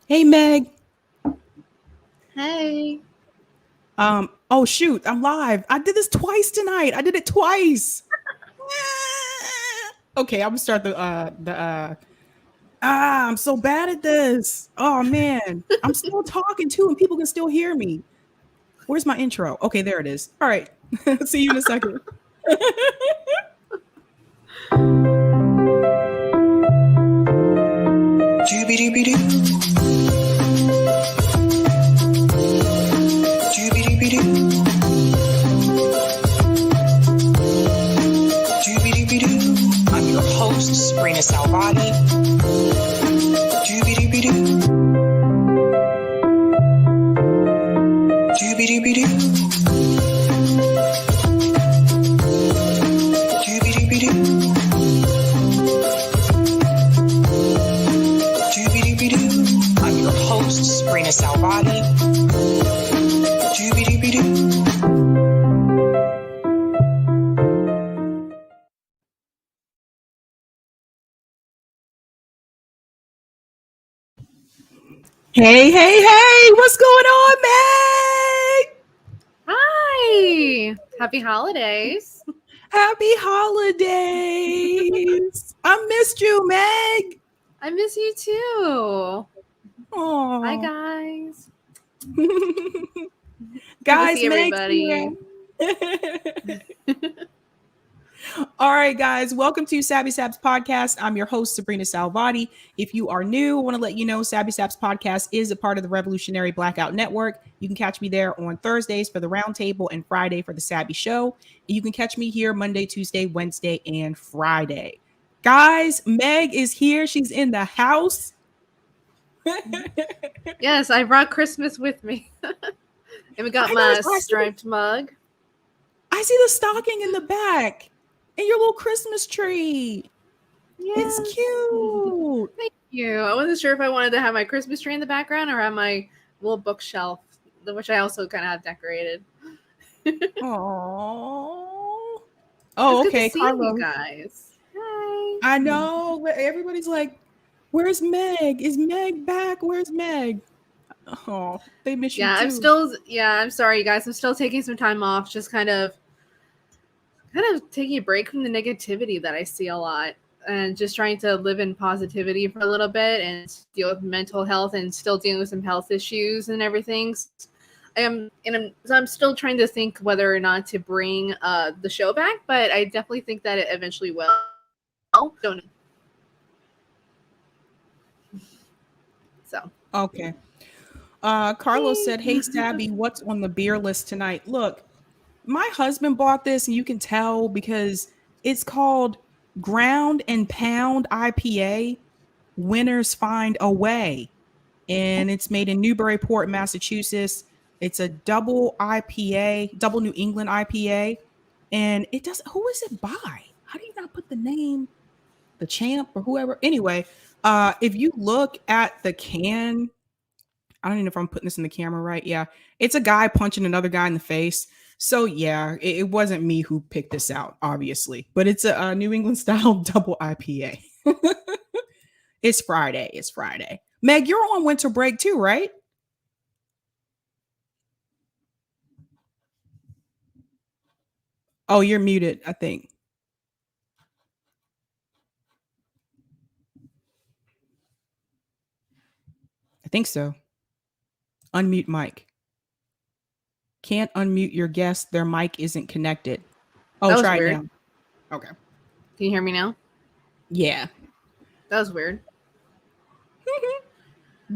Hey Meg. Hey. Oh shoot, I'm live. I did this twice tonight. I did it twice. Okay, I'm gonna start I'm so bad at this. Oh man. I'm still talking too, and people can still hear me. Where's my intro? Okay, there it is. All right. See you in a second. I'm your host, Sabrina Salvati. I'm your host, Sabrina Salvati. Hey, what's going on, Meg? Hi. Happy holidays. Happy holidays. I missed you, Meg. I miss you too. Oh. Hi, guys. Guys, see Meg's everybody. here. All right, guys, welcome to Sabby Sabs podcast. I'm your host, Sabrina Salvati. If you are new, I want to let you know Sabby Sabs podcast is a part of the Revolutionary Blackout Network. You can catch me there on Thursdays for the Roundtable and Friday for the Sabby Show. You can catch me here Monday, Tuesday, Wednesday, and Friday. Guys, Meg is here. She's in the house. Yes, I brought Christmas with me. And we got my striped mug. I see the stocking in the back and your little Christmas tree. Yes. It's cute. Thank you. I wasn't sure if I wanted to have my Christmas tree in the background or have my little bookshelf, which I also kind of have decorated. Oh, okay. Good to see you guys. Hi. I know. Everybody's like, "Where's Meg? Is Meg back? Where's Meg?" Oh, they miss you too. I'm sorry, you guys. I'm still taking some time off, just kind of taking a break from the negativity that I see a lot, and just trying to live in positivity for a little bit and deal with mental health and still dealing with some health issues and everything. I'm still trying to think whether or not to bring the show back, but I definitely think that it eventually will. Don't. So okay. Carlos said, "Hey Sabby, what's on the beer list tonight?" Look, my husband bought this, and you can tell because it's called Ground and Pound IPA. Winners Find a Way, and it's made in Newburyport, Massachusetts. It's a double IPA, double New England IPA, and it does. Who is it by? How do you not put the name, the champ or whoever? Anyway, if you look at the can, I don't even know if I'm putting this in the camera right. Yeah, it's a guy punching another guy in the face. So yeah, it wasn't me who picked this out, obviously, but it's a New England style double IPA. It's Friday. It's Friday. Meg, you're on winter break too, right? Oh, you're muted, I think. I think so. Unmute mic. Can't unmute your guest. Their mic isn't connected. Oh, try it now. Okay. Can you hear me now? Yeah. That was weird.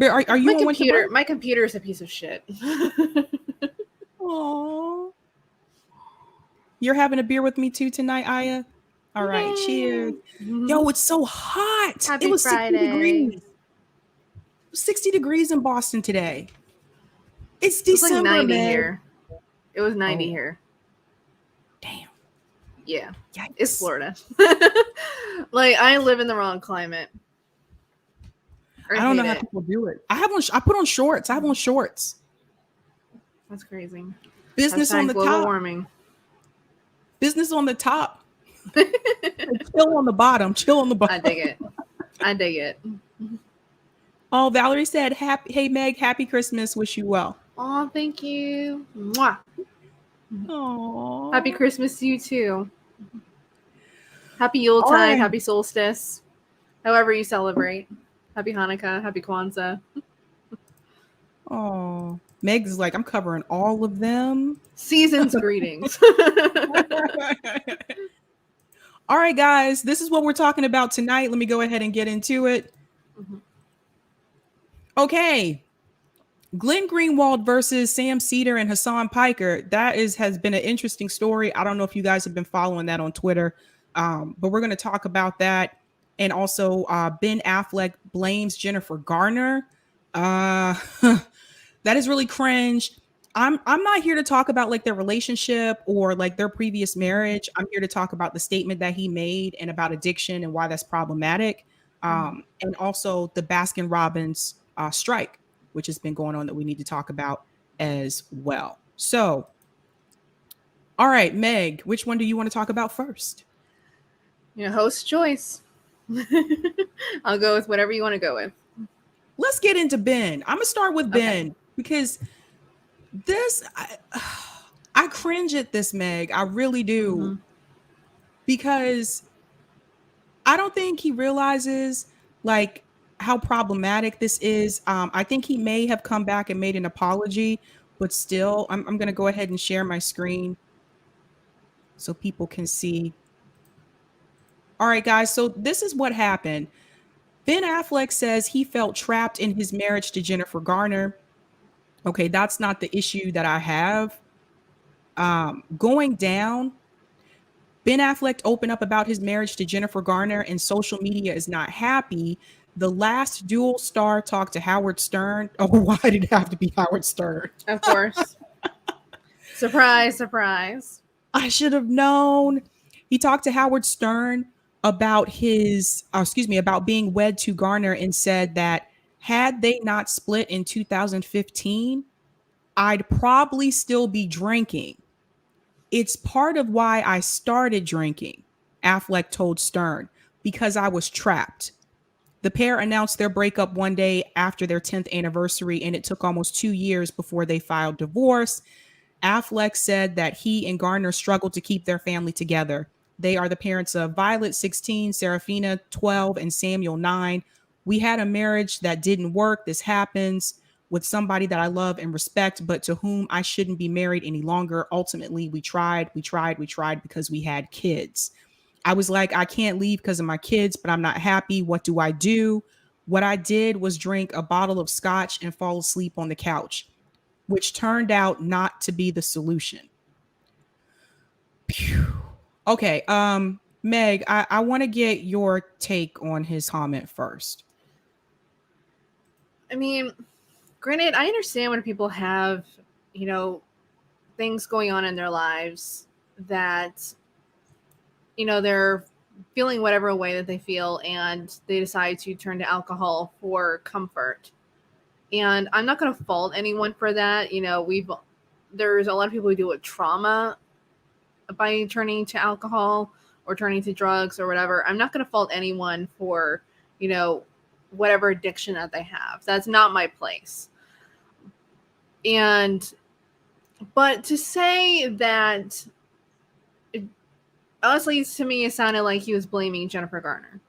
Are you on computer? My computer is a piece of shit. Aww. You're having a beer with me too tonight, Aya? All right, cheers. Yo, it's so hot. Happy it was Friday. 60 degrees. 60 degrees in Boston today. It's December, like 90 man. Here. It was 90 here. Damn. Yeah. Yikes. It's Florida. Like, I live in the wrong climate. I don't know how people do it. I put on shorts. I have on shorts. That's crazy. Business on the top. Warming. Business on the top. Chill on the bottom. Chill on the bottom. I dig it. Oh, Valerie said, "Happy, hey Meg, happy Christmas. Wish you well." Oh, thank you. Mwah. Oh, Happy Christmas to you too. Happy All Yuletide, right. happy solstice, however you celebrate. Happy Hanukkah, happy Kwanzaa. Oh, Meg's like, I'm covering all of them. Season's greetings. All right, guys, this is what we're talking about tonight. Let me go ahead and get into it. Mhm. Okay. Glenn Greenwald versus Sam SEDER and HASAN Piker. That has been an interesting story. I don't know if you guys have been following that on Twitter, but we're going to talk about that. And also, Ben Affleck blames Jennifer Garner. Uh, that is really cringe. I'm not here to talk about like their relationship or like their previous marriage. I'm here to talk about the statement that he made and about addiction and why that's problematic. And also the Baskin-Robbins strike, which has been going on that we need to talk about as well. So, all right, Meg, which one do you want to talk about first? Host choice. I'll go with whatever you want to go with. Let's get into Ben. I'm gonna start with Ben because this I cringe at this, Meg. I really do. Mm-hmm. Because I don't think he realizes like how problematic this is. I think he may have come back and made an apology, but still, I'm going to go ahead and share my screen so people can see. All right, guys. So this is what happened. Ben Affleck says he felt trapped in his marriage to Jennifer Garner. Okay, that's not the issue that I have. Going down, Ben Affleck opened up about his marriage to Jennifer Garner, and social media is not happy. The last dual star talked to Howard Stern. Oh, why did it have to be Howard Stern? Of course. Surprise, surprise. I should have known. He talked to Howard Stern about about being wed to Garner and said that had they not split in 2015, I'd probably still be drinking. It's part of why I started drinking, Affleck told Stern, because I was trapped. The pair announced their breakup one day after their 10th anniversary, and it took almost 2 years before they filed divorce. Affleck said that he and Garner struggled to keep their family together. They are the parents of Violet, 16, Serafina, 12, and Samuel, 9. We had a marriage that didn't work. This happens with somebody that I love and respect, but to whom I shouldn't be married any longer. Ultimately, we tried because we had kids. I was like, I can't leave because of my kids, but I'm not happy. What do I do? What I did was drink a bottle of scotch and fall asleep on the couch, which turned out not to be the solution. Phew. Okay, Meg, I want to get your take on his comment first. I mean, granted, I understand when people have, things going on in their lives that, they're feeling whatever way that they feel and they decide to turn to alcohol for comfort. And I'm not going to fault anyone for that. There's a lot of people who deal with trauma by turning to alcohol or turning to drugs or whatever. I'm not going to fault anyone for, whatever addiction that they have. That's not my place. But to say that, honestly, to me, it sounded like he was blaming Jennifer Garner,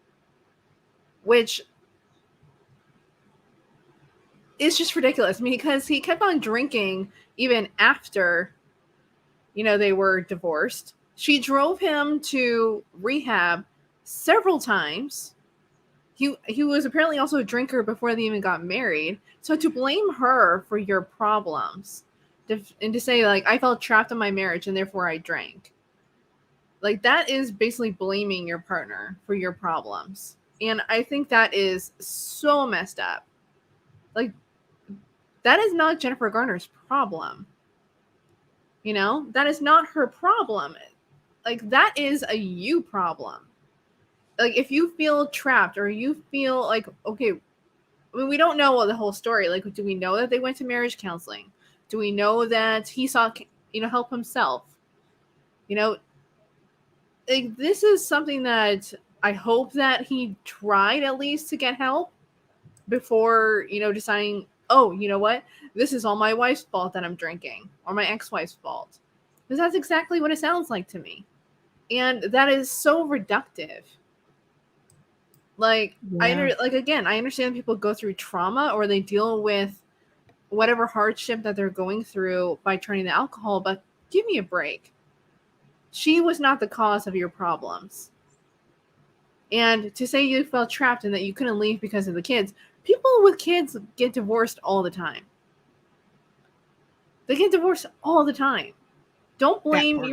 which is just ridiculous. I mean, because he kept on drinking even after, they were divorced. She drove him to rehab several times. He was apparently also a drinker before they even got married. So to blame her for your problems and to say, like, I felt trapped in my marriage and therefore I drank. Like, that is basically blaming your partner for your problems. And I think that is so messed up. Like, that is not Jennifer Garner's problem. That is not her problem. Like, that is a you problem. Like, if you feel trapped or you feel like, okay, I mean, we don't know what the whole story. Like, do we know that they went to marriage counseling? Do we know that he sought, help himself? Like, this is something that I hope that he tried at least to get help. before, deciding, oh, you know what? This is all my wife's fault that I'm drinking, or my ex-wife's fault. Because that's exactly what it sounds like to me. And that is so reductive. Like, Yeah. again, I understand people go through trauma or they deal with whatever hardship that they're going through by turning to alcohol, but give me a break. She was not the cause of your problems. And to say you felt trapped and that you couldn't leave because of the kids, people with kids get divorced all the time. They get divorced all the time. Don't blame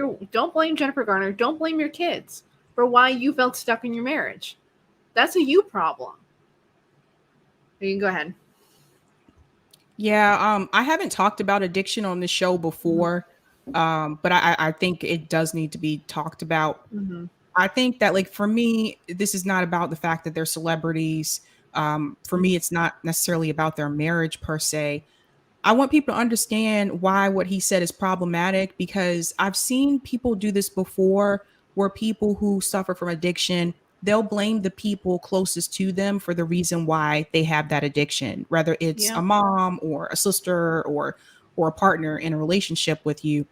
Jennifer Garner. Don't blame your kids for why you felt stuck in your marriage. That's a you problem. You can go ahead. Yeah, I haven't talked about addiction on the show before, but I think it does need to be talked about. Mm-hmm. I think that, like, for me, this is not about the fact that they're celebrities. For me, it's not necessarily about their marriage per se. I want people to understand why what he said is problematic, because I've seen people do this before, where people who suffer from addiction, they'll blame the people closest to them for the reason why they have that addiction, whether it's a mom or a sister or a partner in a relationship with you.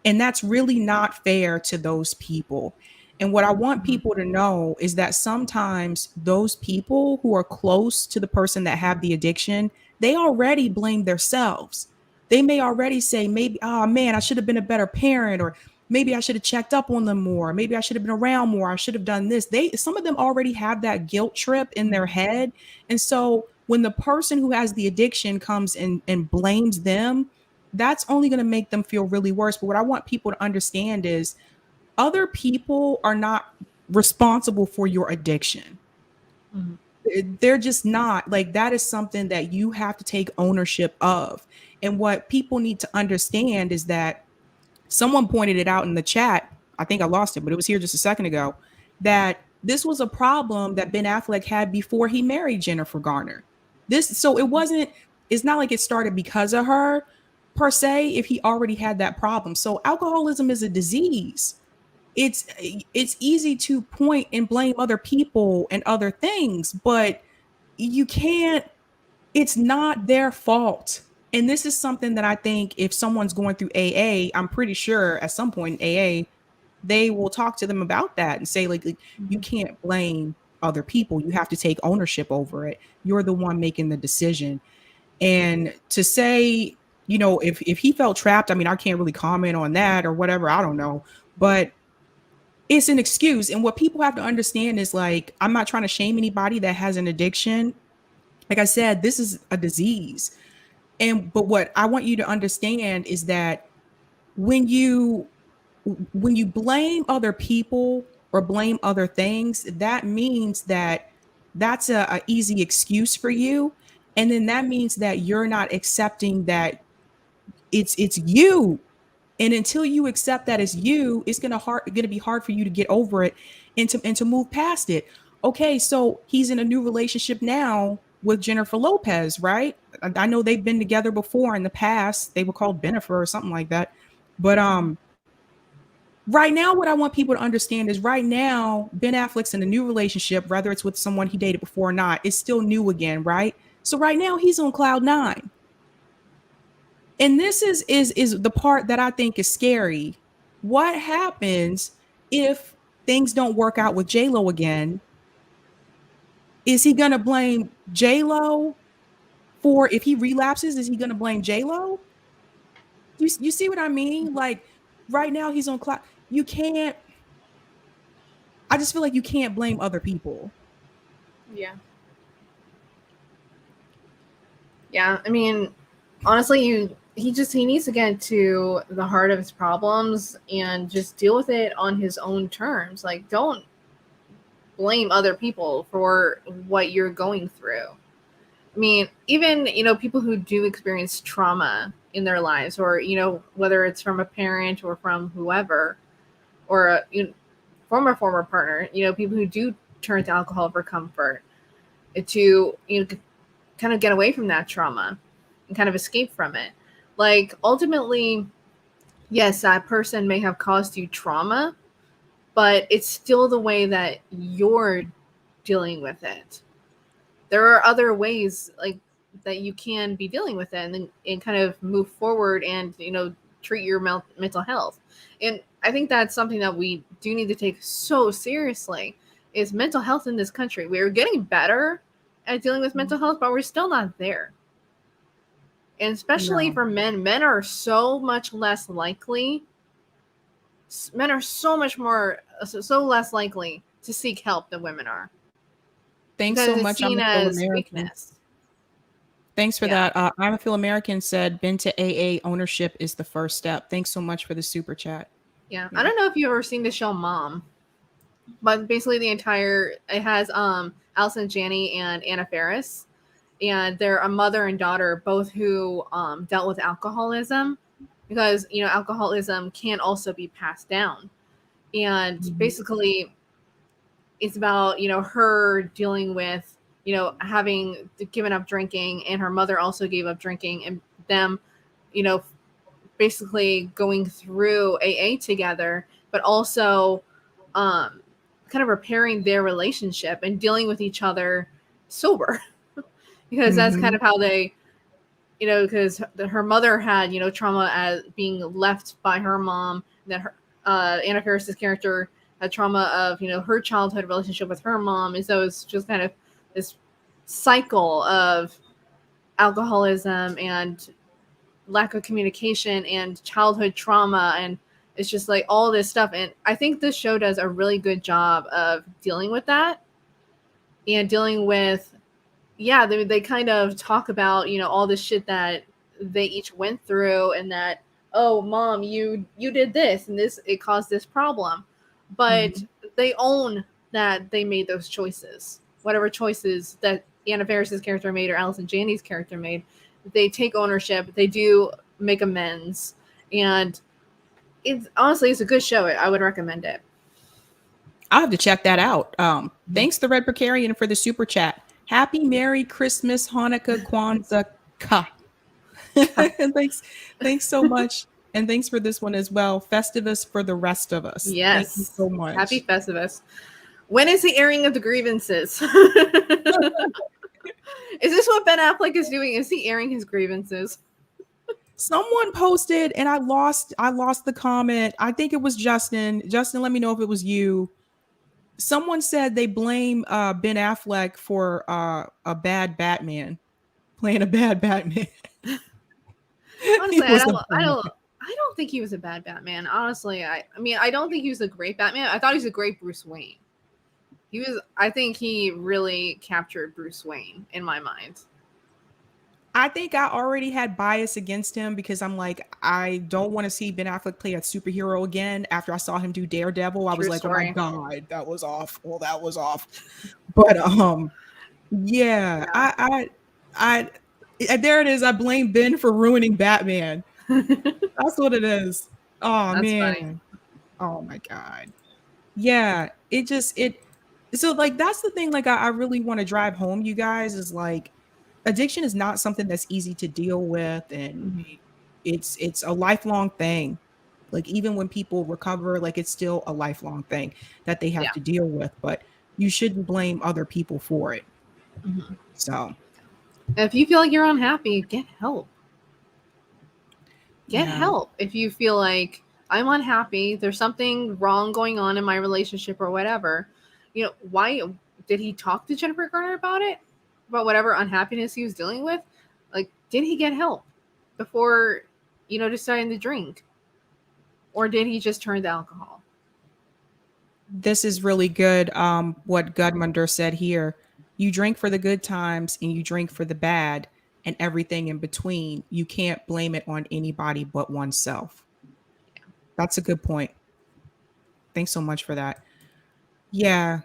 And that's really not fair to those people. And what I want people to know is that sometimes those people who are close to the person that have the addiction, they already blame themselves. They may already say, maybe, oh man, I should have been a better parent, or maybe I should have checked up on them more. Maybe I should have been around more. I should have done this. Some of them already have that guilt trip in their head. And so when the person who has the addiction comes and blames them, that's only going to make them feel really worse. But what I want people to understand is other people are not responsible for your addiction. They're just not. Like, that is something that you have to take ownership of. And what people need to understand is that someone pointed it out in the chat. I think I lost it, but it was here just a second ago, that this was a problem that Ben Affleck had before he married Jennifer Garner. So it's not like it started because of her per se, if he already had that problem. So alcoholism is a disease. It's easy to point and blame other people and other things, but you can't. It's not their fault. And this is something that I think if someone's going through AA, I'm pretty sure at some point in AA, they will talk to them about that and say, like, you can't blame other people. You have to take ownership over it. You're the one making the decision. And to say, if he felt trapped, I mean, I can't really comment on that or whatever. I don't know. But it's an excuse. And what people have to understand is, like, I'm not trying to shame anybody that has an addiction. Like I said, this is a disease. But what I want you to understand is that when you blame other people or blame other things, that means that that's a easy excuse for you. And then that means that you're not accepting that it's you. And until you accept that it's you, it's gonna be hard for you to get over it and to move past it. Okay, so he's in a new relationship now with Jennifer Lopez, right? I know they've been together before in the past. They were called Benifer or something like that. But right now, what I want people to understand is right now, Ben Affleck's in a new relationship, whether it's with someone he dated before or not, it's still new again, right? So right now he's on cloud 9. And this is the part that I think is scary. What happens if things don't work out with J-Lo again? Is he going to blame J-Lo for if he relapses? Is he going to blame J-Lo? You see what I mean? Like, right now he's on cloud. I just feel like you can't blame other people. Yeah. Yeah. I mean, honestly, he needs to get to the heart of his problems and just deal with it on his own terms. Like, don't blame other people for what you're going through. I mean, even, people who do experience trauma in their lives, or, whether it's from a parent or from whoever, or a former partner, people who do turn to alcohol for comfort to, kind of get away from that trauma and kind of escape from it. Like, ultimately, yes, that person may have caused you trauma, but it's still the way that you're dealing with it. there are other ways like that you can be dealing with it and kind of move forward and, you know, treat your mental health. And I think that's something that we do need to take so seriously is mental health in this country. We're getting better at dealing with mental health, but we're still not there. And especially for men are so much less likely. Men are so much more, so less likely to seek help than women are. Thanks so much. I'm a Feel American. Thanks for that. I'm a Feel American said, been to AA, ownership is the first step. Thanks so much for the super chat. Yeah. I don't know if you've ever seen the show Mom, but basically it has Allison Janney and Anna Faris, and they're a mother and daughter, both who dealt with alcoholism, because, you know, alcoholism can also be passed down. And basically it's about, you know, her dealing with, you know, having given up drinking, and her mother also gave up drinking, and them, you know, basically going through AA together, but also kind of repairing their relationship and dealing with each other sober. Because that's kind of how they, you know, because her mother had, you know, trauma as being left by her mom, that her Anna Faris's character had trauma of, you know, her childhood relationship with her mom. And so it's just kind of this cycle of alcoholism and lack of communication and childhood trauma, and it's just like all this stuff. And I think this show does a really good job of dealing with that and dealing with, they kind of talk about, you know, all this shit that they each went through, and that, oh, mom, you did this and this, it caused this problem, but they own that they made those choices, whatever choices that Anna Faris's character made or Allison Janney's character made. They take ownership, they do make amends, and it's a good show. I would recommend it. I'll have to check that out. Thanks to Red Precarian for the super chat. Happy Merry Christmas, Hanukkah, Kwanzaa. Thanks so much. And thanks for this one as well. Festivus for the rest of us. Yes. Thank you so much. Happy Festivus. When is the airing of the grievances? Is this what Ben Affleck is doing? Is he airing his grievances? Someone posted, and I lost the comment. I think it was Justin. Justin, let me know if it was you. Someone said they blame Ben Affleck for a bad Batman, playing a bad Batman. Honestly, I don't think he was a bad Batman. Honestly, I mean, I don't think he was a great Batman. I thought he was a great Bruce Wayne. I think he really captured Bruce Wayne in my mind. I think I already had bias against him because I'm like, I don't want to see Ben Affleck play a superhero again. After I saw him do Daredevil, I was like, oh my God, that was awful. That was off. But I there it is. I blame Ben for ruining Batman. That's what it is. Oh, that's man. Funny. Oh my God. Yeah. So like, that's the thing. Like, I really want to drive home, you guys, is like, addiction is not something that's easy to deal with. And it's a lifelong thing. Like, even when people recover, like, it's still a lifelong thing that they have to deal with, but you shouldn't blame other people for it. So if you feel like you're unhappy, get help. Get help. If you feel like I'm unhappy, there's something wrong going on in my relationship or whatever, you know, why did he talk to Jennifer Garner about it? About whatever unhappiness he was dealing with? Like, did he get help before, you know, deciding to drink? Or did he just turn to alcohol? This is really good. What Gudmundur said here. You drink for the good times and you drink for the bad and everything in between. You can't blame it on anybody but oneself. That's a good point. Thanks so much for that. Yeah.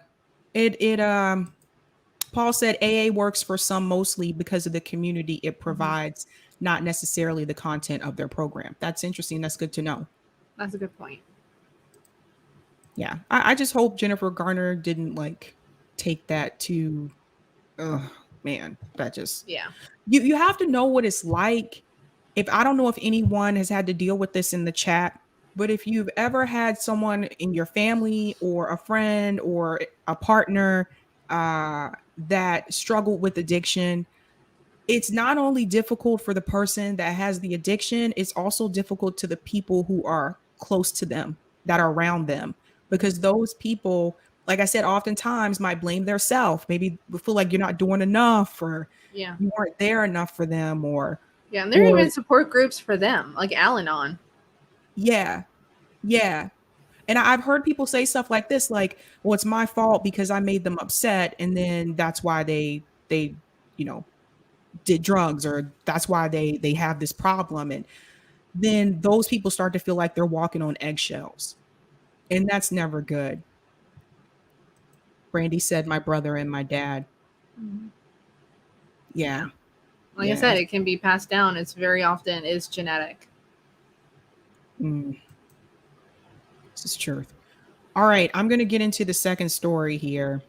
Paul said AA works for some mostly because of the community it provides, not necessarily the content of their program. That's interesting. That's good to know. That's a good point. Yeah. I just hope Jennifer Garner didn't like take that to, man, that just, you have to know what it's like. I don't know if anyone has had to deal with this in the chat, but if you've ever had someone in your family or a friend or a partner that struggle with addiction, it's not only difficult for the person that has the addiction, it's also difficult to the people who are close to them, that are around them, because those people, like I said, oftentimes might blame their self, maybe feel like you're not doing enough, or Yeah. you weren't there enough for them, or Yeah, and there are or even support groups for them, like Al-Anon. yeah, yeah. And I've heard people say stuff like this, like, well, it's my fault because I made them upset, and then that's why they you know did drugs, or that's why they have this problem. And then those people start to feel like they're walking on eggshells, and that's never good. Brandy said my brother and my dad. Yeah. Like Yeah. I said, it can be passed down. It's very often is genetic. This is truth. All right, I'm going to get into the second story here.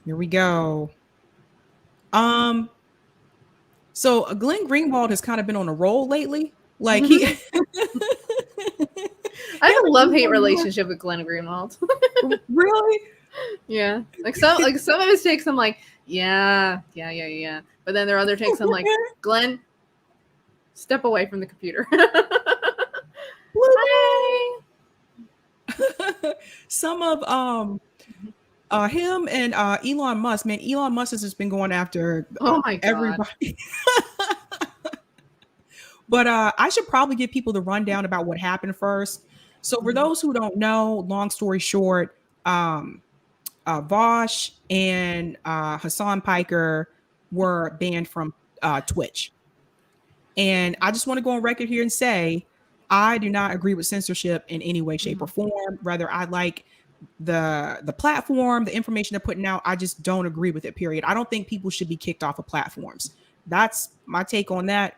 Here we go. So Glenn Greenwald has kind of been on a roll lately. Like he I have a love-hate relationship with Glenn Greenwald. Really? Yeah. Like some of his takes I'm like, yeah. But then there are other takes I'm like, Glenn, step away from the computer. Hi. Some of him and Elon Musk, man, Elon Musk has just been going after Oh my God. everybody. But I should probably give people the rundown about what happened first. So for those who don't know, long story short, Vosh and HASAN Piker were banned from Twitch. And I just want to go on record here and say, I do not agree with censorship in any way, shape, or form. Rather, I like the platform, the information they're putting out. I just don't agree with it, period. I don't think people should be kicked off of platforms. That's my take on that.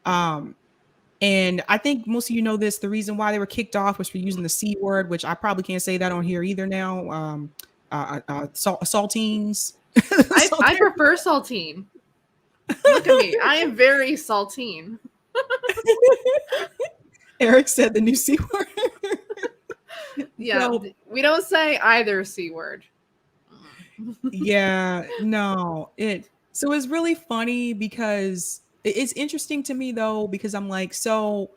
And I think most of you know this. The reason why they were kicked off was for using the C word, which I probably can't say that on here either now. Saltines. I prefer saltine. Look at me. I am very saltine. Eric said the new C word. Yeah, So, we don't say either C word. yeah, no. So it's really funny because it's interesting to me though, because I'm like, so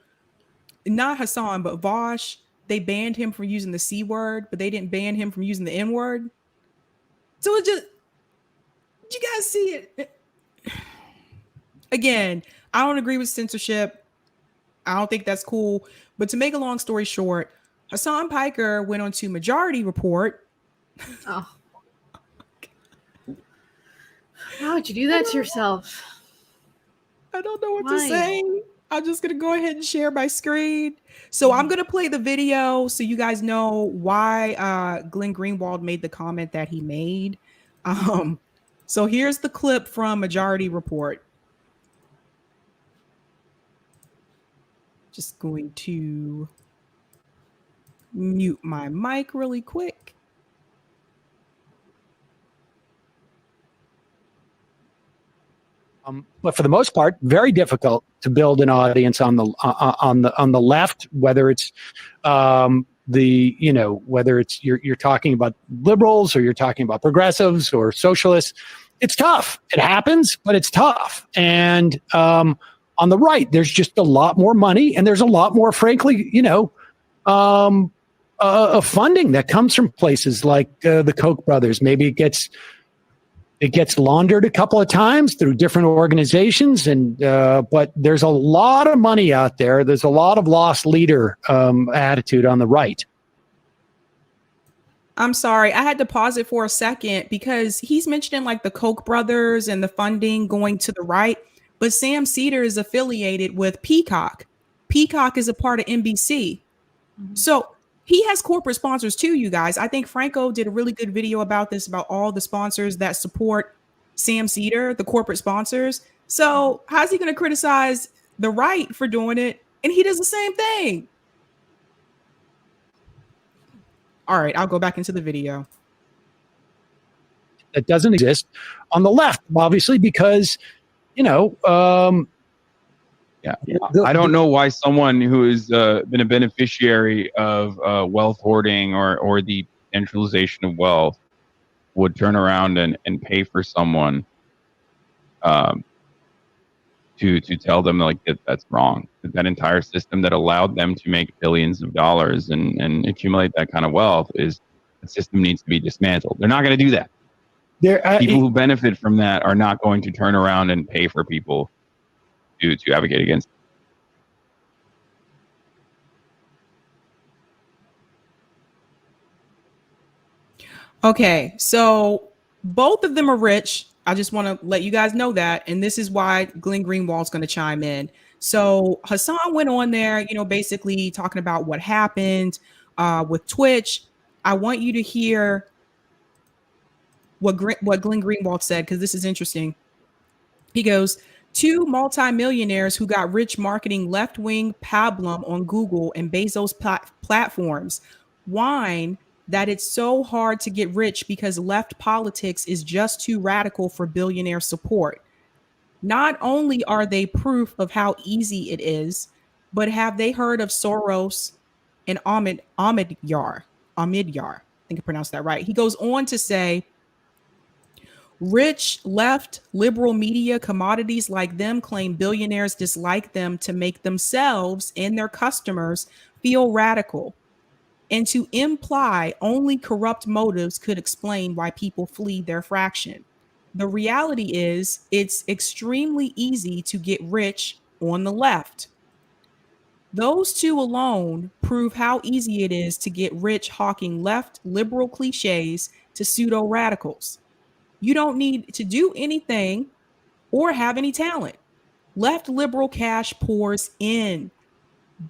not HASAN, but Vosh, they banned him from using the C word, but they didn't ban him from using the N word. So it just, did you guys see it? Again, I don't agree with censorship. I don't think that's cool. But to make a long story short, HASAN Piker went on to Majority Report. Oh. Why would you do that to yourself? I don't know what Why? to say. I'm just going to go ahead and share my screen. So I'm going to play the video so you guys know why Glenn Greenwald made the comment that he made. So here's the clip from Majority Report. Just going to mute my mic really quick. But for the most part, very difficult to build an audience on the left, whether it's whether it's you're talking about liberals or you're talking about progressives or socialists. It's tough. It happens, but it's tough. And on the right, there's just a lot more money, and there's a lot more, frankly, funding that comes from places like the Koch brothers. Maybe it gets laundered a couple of times through different organizations, and but there's a lot of money out there. There's a lot of lost leader attitude on the right. I'm sorry, I had to pause it for a second because he's mentioning like the Koch brothers and the funding going to the right, but Sam SEDER is affiliated with Peacock. Peacock is a part of NBC. So he has corporate sponsors too, you guys. I think Franco did a really good video about this, about all the sponsors that support Sam SEDER, the corporate sponsors. So how's he going to criticize the right for doing it? And he does the same thing. All right, I'll go back into the video. That doesn't exist on the left, obviously, because, I don't know why someone who has been a beneficiary of wealth hoarding or the centralization of wealth would turn around and pay for someone to tell them like that's wrong. That entire system that allowed them to make billions of dollars and accumulate that kind of wealth is the system needs to be dismantled. They're not going to do that. People who benefit from that are not going to turn around and pay for people to advocate against it. Okay, so both of them are rich. I just want to let you guys know that. And this is why Glenn Greenwald's going to chime in. So HASAN went on there, basically talking about what happened with Twitch. I want you to hear what Glenn Greenwald said, because this is interesting. He goes, 2 multimillionaires who got rich marketing left-wing pablum on Google and Bezos platforms whine that it's so hard to get rich because left politics is just too radical for billionaire support. Not only are they proof of how easy it is, but have they heard of Soros and Omidyar? I think I pronounced that right. He goes on to say, rich, left, liberal media commodities like them claim billionaires dislike them to make themselves and their customers feel radical. And to imply only corrupt motives could explain why people flee their fraction. The reality is it's extremely easy to get rich on the left. Those two alone prove how easy it is to get rich hawking left liberal cliches to pseudo radicals. You don't need to do anything or have any talent. Left liberal cash pours in,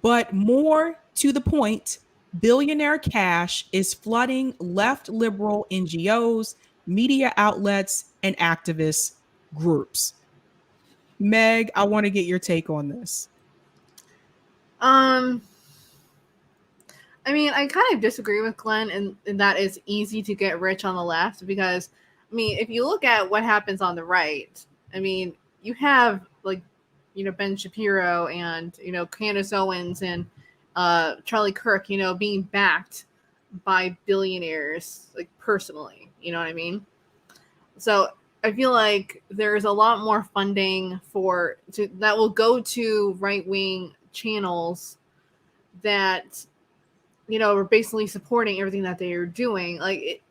but more to the point, billionaire cash is flooding left liberal NGOs, media outlets, and activist groups. Meg, I want to get your take on this. I mean, I kind of disagree with Glenn in that it's easy to get rich on the left because, I mean, if you look at what happens on the right, I mean, you have like, Ben Shapiro and, Candace Owens and Charlie Kirk, being backed by billionaires, like personally, you know what I mean? So I feel like there's a lot more funding that will go to right-wing channels that, are basically supporting everything that they are doing. Like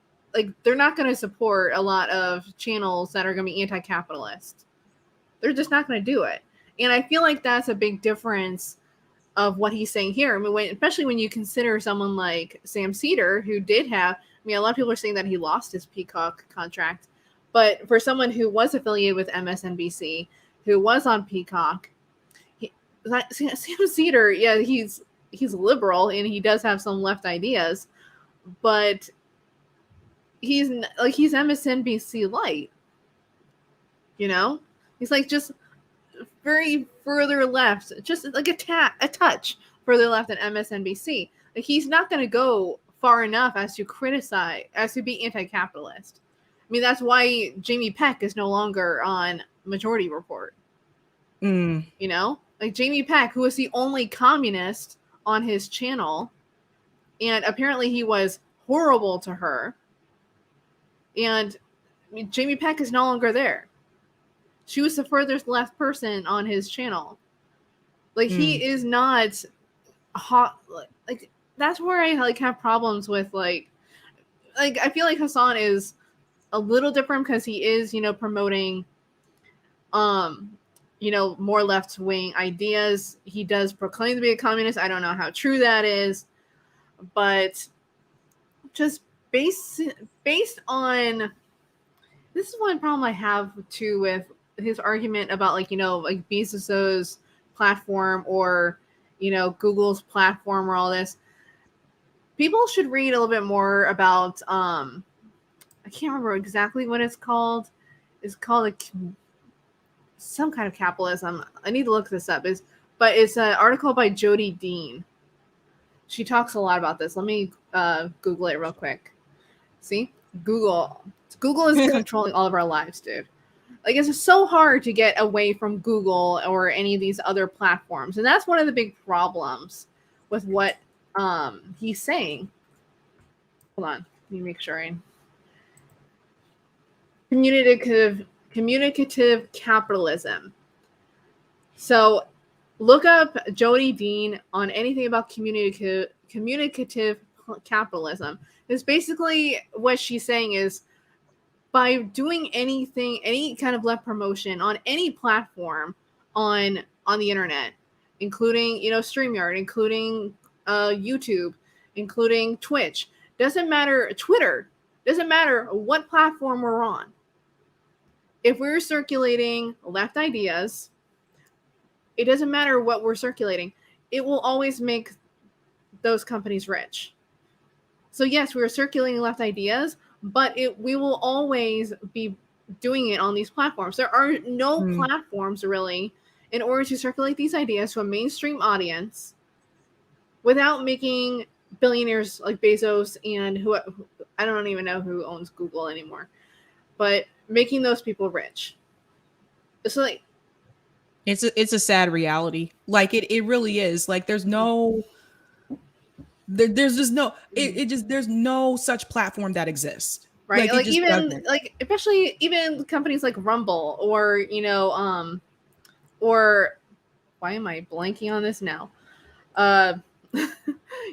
they're not going to support a lot of channels that are going to be anti-capitalist. They're just not going to do it. And I feel like that's a big difference of what he's saying here. I mean, especially when you consider someone like Sam SEDER, who did have, a lot of people are saying that he lost his Peacock contract. But for someone who was affiliated with MSNBC, who was on Peacock, Sam SEDER, yeah, he's liberal and he does have some left ideas, but he's MSNBC light. He's like just very further left, just like a touch further left than MSNBC. Like he's not going to go far enough as to be anti-capitalist. I mean, that's why Jamie Peck is no longer on Majority Report. Like Jamie Peck, who was the only communist on his channel, and apparently he was horrible to her. And Jamie Peck is no longer there. She was the furthest left person on his channel. Like he is not hot. Like that's where I have problems with like I feel like HASAN is a little different because he is promoting more left wing ideas. He does proclaim to be a communist. I don't know how true that is, but just based on this is one problem I have too with his argument about like Bezos's platform or Google's platform or all this. People should read a little bit more about I can't remember exactly what it's called. It's called like some kind of capitalism. I need to look this up. But it's an article by Jody Dean. She talks a lot about this. Let me Google it real quick. See? Google is controlling all of our lives, dude. Like it's just so hard to get away from Google or any of these other platforms. And that's one of the big problems with what he's saying. Hold on. Let me make sure. communicative capitalism. So look up Jody Dean on anything about communicative capitalism. It's basically what she's saying is, by doing anything, any kind of left promotion on any platform on the internet, including, you know, StreamYard, including YouTube, including Twitch, doesn't matter, Twitter, doesn't matter what platform we're on. If we're circulating left ideas, it doesn't matter what we're circulating, it will always make those companies rich. So yes, we're circulating left ideas, but we will always be doing it on these platforms. There are no platforms really in order to circulate these ideas to a mainstream audience without making billionaires like Bezos and who I don't even know who owns Google anymore, but making those people rich. It's like it's a sad reality. Like it really is. Like there's just no there's no such platform that exists. Right, like even doesn't. like especially even companies like Rumble or, you know, or why am I blanking on this now? Rockman?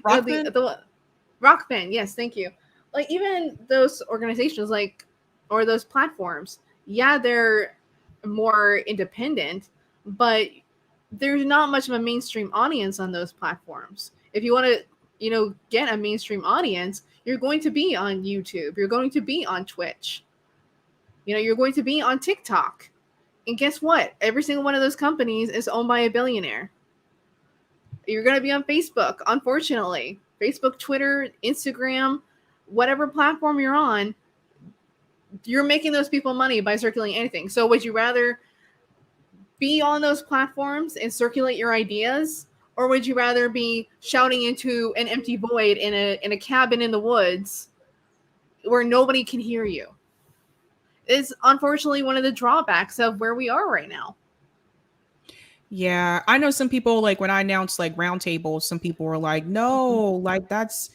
The Rockman, yes, thank you. Like even those organizations, like, or those platforms, yeah, they're more independent, but there's not much of a mainstream audience on those platforms. If you want to, you know, get a mainstream audience, you're going to be on YouTube, you're going to be on Twitch, you know, you're going to be on TikTok. And guess what? Every single one of those companies is owned by a billionaire. You're going to be on Facebook, unfortunately. Facebook, Twitter, Instagram, whatever platform you're on, you're making those people money by circulating anything. So would you rather be on those platforms and circulate your ideas, or would you rather be shouting into an empty void in a cabin in the woods where nobody can hear you? It's unfortunately one of the drawbacks of where we are right now. Yeah, I know some people, like when I announced like roundtables, some people were like, no, like that's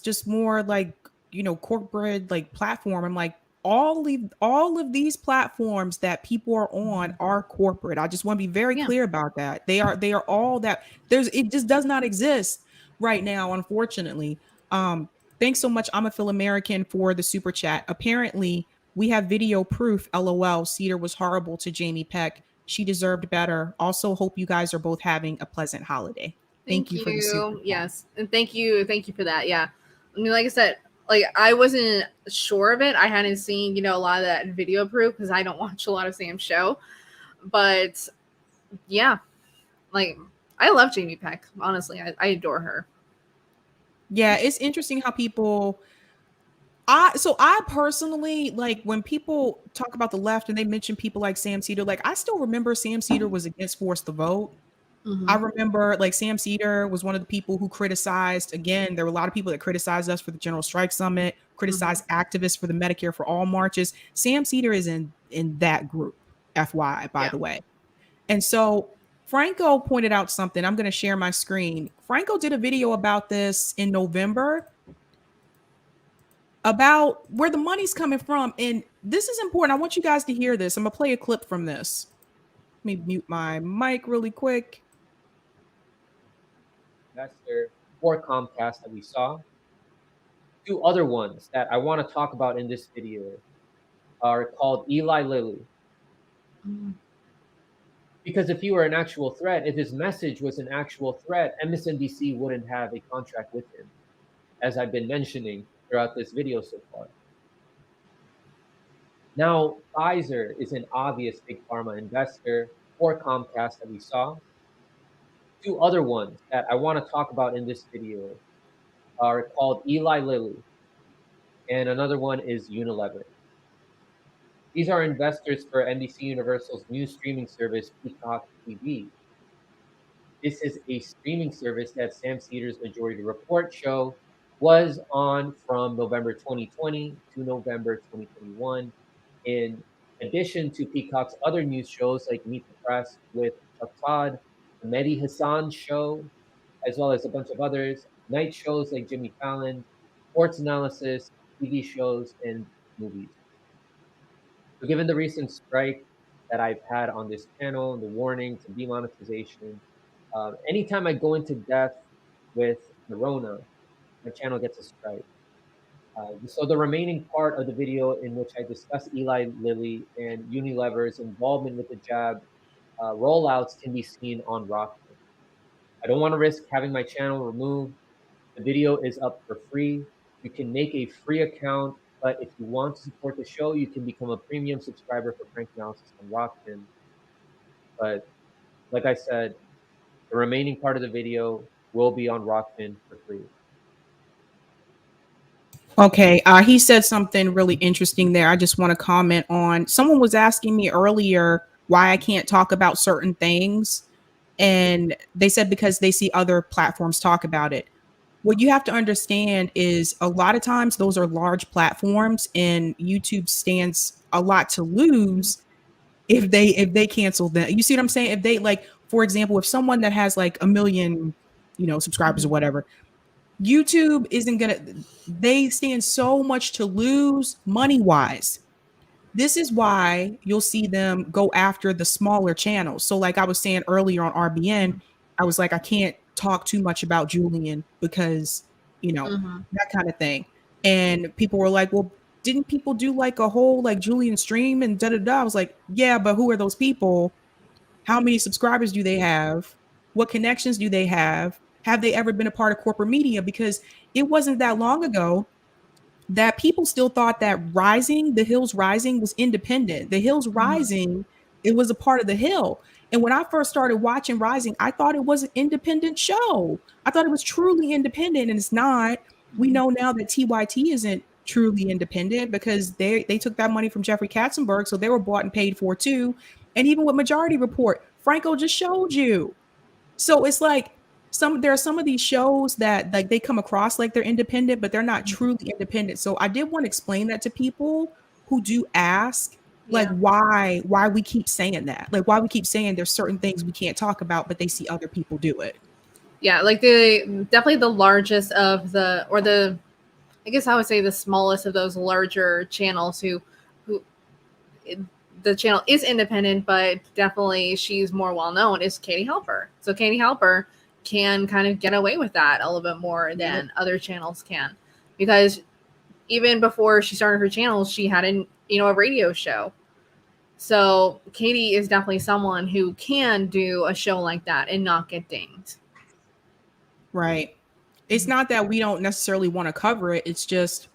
just more like, you know, corporate like platform. I'm like, all of these platforms that people are on are corporate. I just want to be very clear about that. They are all that. It just does not exist right now, unfortunately. Thanks so much, I'm a Phil American, for the super chat. Apparently, we have video proof. LOL. SEDER was horrible to Jamie Peck. She deserved better. Also, hope you guys are both having a pleasant holiday. Thank you for the super chat. Yes, and thank you for that. Yeah, I mean, like I said, like I wasn't sure of it. I hadn't seen, you know, a lot of that video proof because I don't watch a lot of Sam's show. But yeah, like I love Jamie Peck. Honestly, I adore her. Yeah, it's interesting how people. I personally, like when people talk about the left and they mention people like Sam Seder, like I still remember Sam Seder was against force the vote. I remember like Sam Seder was one of the people who criticized, again, there were a lot of people that criticized us for the General Strike Summit, criticized activists for the Medicare for All marches. Sam Seder is in that group, FY, by the way. And so Franco pointed out something. I'm going to share my screen. Franco did a video about this in November, about where the money's coming from. And this is important. I want you guys to hear this. I'm going to play a clip from this. Let me mute my mic really quick. Investor or Comcast that we saw. Two other ones that I want to talk about in this video are called Eli Lilly. Because if he were an actual threat, if his message was an actual threat, MSNBC wouldn't have a contract with him, as I've been mentioning throughout this video so far. Now, Pfizer is an obvious big pharma investor, or Comcast that we saw. Two other ones that I want to talk about in this video are called Eli Lilly, and another one is Unilever. These are investors for NBC Universal's new streaming service, Peacock TV. This is a streaming service that Sam Seder's Majority Report show was on from November 2020 to November 2021. In addition to Peacock's other news shows like Meet the Press with Chuck Todd, the Mehdi Hassan show, as well as a bunch of others, night shows like Jimmy Fallon, sports analysis, TV shows, and movies. So given the recent strike that I've had on this channel, the warnings and demonetization, anytime I go into depth with the Rona, my channel gets a strike. So the remaining part of the video in which I discuss Eli Lilly and Unilever's involvement with the jab rollouts can be seen on Rockfin. I don't want to risk having my channel removed. The video is up for free. You can make a free account, but if you want to support the show, you can become a premium subscriber for Frank Analysis on Rockfin. But like I said, the remaining part of the video will be on Rockfin for free. Okay, he said something really interesting there. I just want to comment on. Someone was asking me earlier why I can't talk about certain things, and they said because they see other platforms talk about it. What you have to understand is a lot of times those are large platforms, and YouTube stands a lot to lose if they cancel them. You see what I'm saying? If they, like, for example, if someone that has like 1 million, subscribers or whatever, YouTube isn't gonna, they stand so much to lose money wise. This is why you'll see them go after the smaller channels. So like I was saying earlier on RBN, I was like, I can't talk too much about Julian because, that kind of thing. And people were like, well, didn't people do like a whole like Julian stream and da-da-da? I was like, yeah, but who are those people? How many subscribers do they have? What connections do they have? Have they ever been a part of corporate media? Because it wasn't that long ago that people still thought that The Hills Rising was independent. The Hills Rising, it was a part of The Hill. And when I first started watching Rising, I thought it was an independent show. I thought it was truly independent, and it's not. We know now that TYT isn't truly independent because they took that money from Jeffrey Katzenberg, so they were bought and paid for too. And even with Majority Report, Franco just showed you. So it's like there are some of these shows that like they come across like they're independent, but they're not truly independent. So I did want to explain that to people who do ask, like, why we keep saying that, like why we keep saying there's certain things we can't talk about, but they see other people do it. Yeah, like definitely the largest of I guess I would say the smallest of those larger channels who the channel is independent, but definitely she's more well known is Katie Halper. So Katie Halper can kind of get away with that a little bit more than other channels can, because even before she started her channel, she had a radio show. So Katie is definitely someone who can do a show like that and not get dinged. Right. It's not that we don't necessarily want to cover it. It's just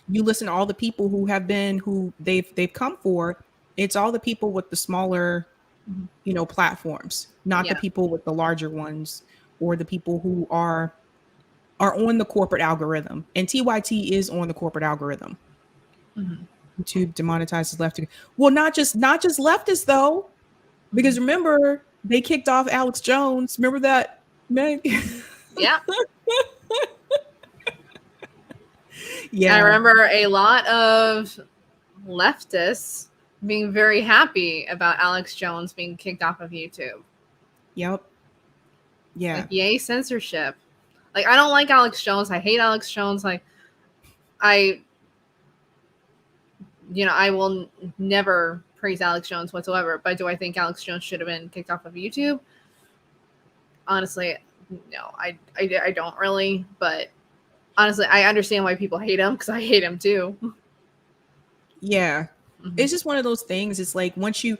you listen to all the people who they've come for. It's all the people with the smaller, platforms, not the people with the larger ones or the people who are on the corporate algorithm. And TYT is on the corporate algorithm. YouTube demonetizes leftists. Well, not just leftists though, because remember they kicked off Alex Jones. Remember that, Meg? Yeah. Yeah. I remember a lot of leftists being very happy about Alex Jones being kicked off of YouTube. Yep. Yeah. Like, yay, censorship. Like, I don't like Alex Jones. I hate Alex Jones. Like, I will never praise Alex Jones whatsoever. But do I think Alex Jones should have been kicked off of YouTube? Honestly, no, I don't really. But honestly, I understand why people hate him because I hate him too. Yeah. It's just one of those things. It's like once you,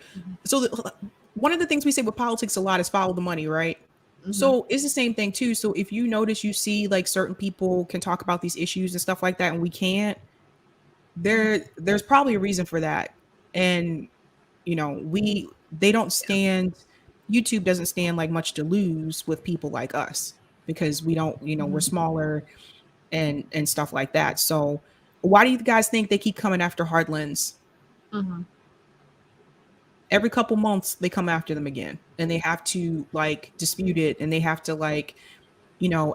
one of the things we say with politics a lot is follow the money, right? So it's the same thing too. So if you notice, you see like certain people can talk about these issues and stuff like that, and we can't, there's probably a reason for that. And, they don't stand, YouTube doesn't stand like much to lose with people like us because we don't, we're smaller and stuff like that. So why do you guys think they keep coming after Hardlands? Every couple months they come after them again, and they have to like dispute it, and they have to like,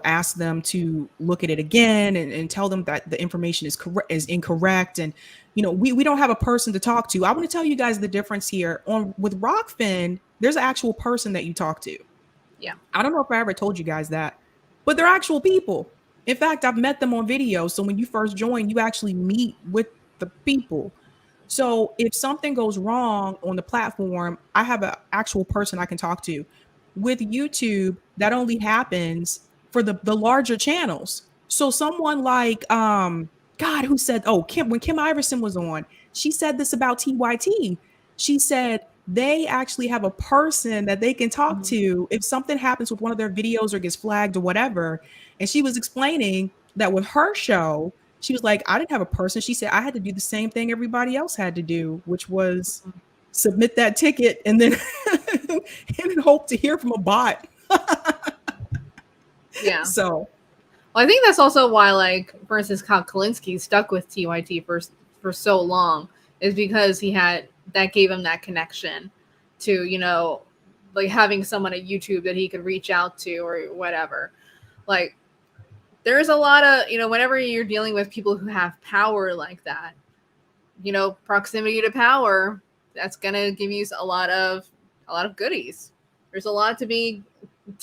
ask them to look at it again and tell them that the information is incorrect. And, we don't have a person to talk to. I want to tell you guys the difference here with Rockfin. There's an actual person that you talk to. Yeah. I don't know if I ever told you guys that, but they're actual people. In fact, I've met them on video. So when you first join, you actually meet with the people. So if something goes wrong on the platform, I have an actual person I can talk to. With YouTube, that only happens for the larger channels. So someone like God, who said, oh, Kim, when Kim Iverson was on, she said this about TYT. She said they actually have a person that they can talk to if something happens with one of their videos or gets flagged or whatever. And she was explaining that with her show, she was like, I didn't have a person. She said I had to do the same thing everybody else had to do, which was submit that ticket and then and hope to hear from a bot. Yeah. So well, I think that's also why, like, for instance, Kyle Kalinske stuck with TYT for so long, is because that gave him that connection to, you know, like having someone at YouTube that he could reach out to or whatever. Like, there's a lot of, you know, whenever you're dealing with people who have power like that, you know, proximity to power, that's gonna give you a lot of goodies. There's a lot to be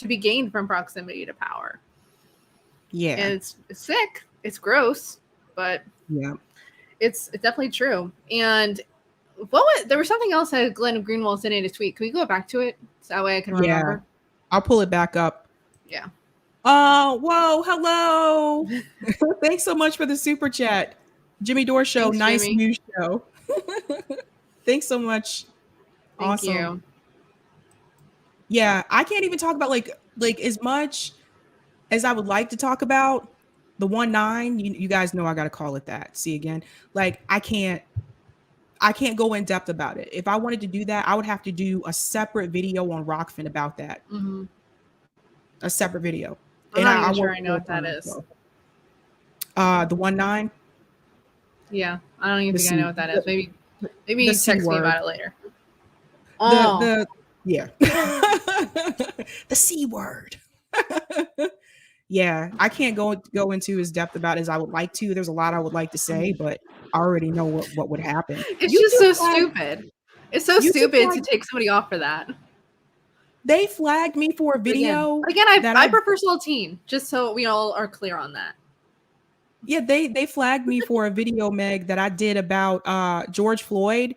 gained from proximity to power. yeah, And it's sick, it's gross, but yeah. it's definitely true. And there was something else that Glenn Greenwald said in his tweet. Can we go back to it so that way I can remember? I'll pull it back up. Yeah. Whoa, hello. Thanks so much for the super chat. Jimmy Dore Show, Thanks, nice Jimmy. new show. Thanks so much. Thank Awesome. you. Yeah, I can't even talk about like as much as I would like to talk about the 1-9. You guys know I got to call it that. See again, like I can't go in depth about it. If I wanted to do that, I would have to do a separate video on Rockfin about that. Mm-hmm. A separate video. I'm not even sure I know what that is. The 1-9. Yeah, I don't even think I know what that is. Maybe the you C text me word. about it later. Oh, Yeah. The C word. Yeah, I can't go into as depth about it as I would like to. There's a lot I would like to say, but I already know what would happen. it's just so stupid. It's so stupid to take somebody off for that. They flagged me for a video. Again, I prefer Saltine, just so we all are clear on that. Yeah, they flagged me for a video, Meg, that I did about George Floyd.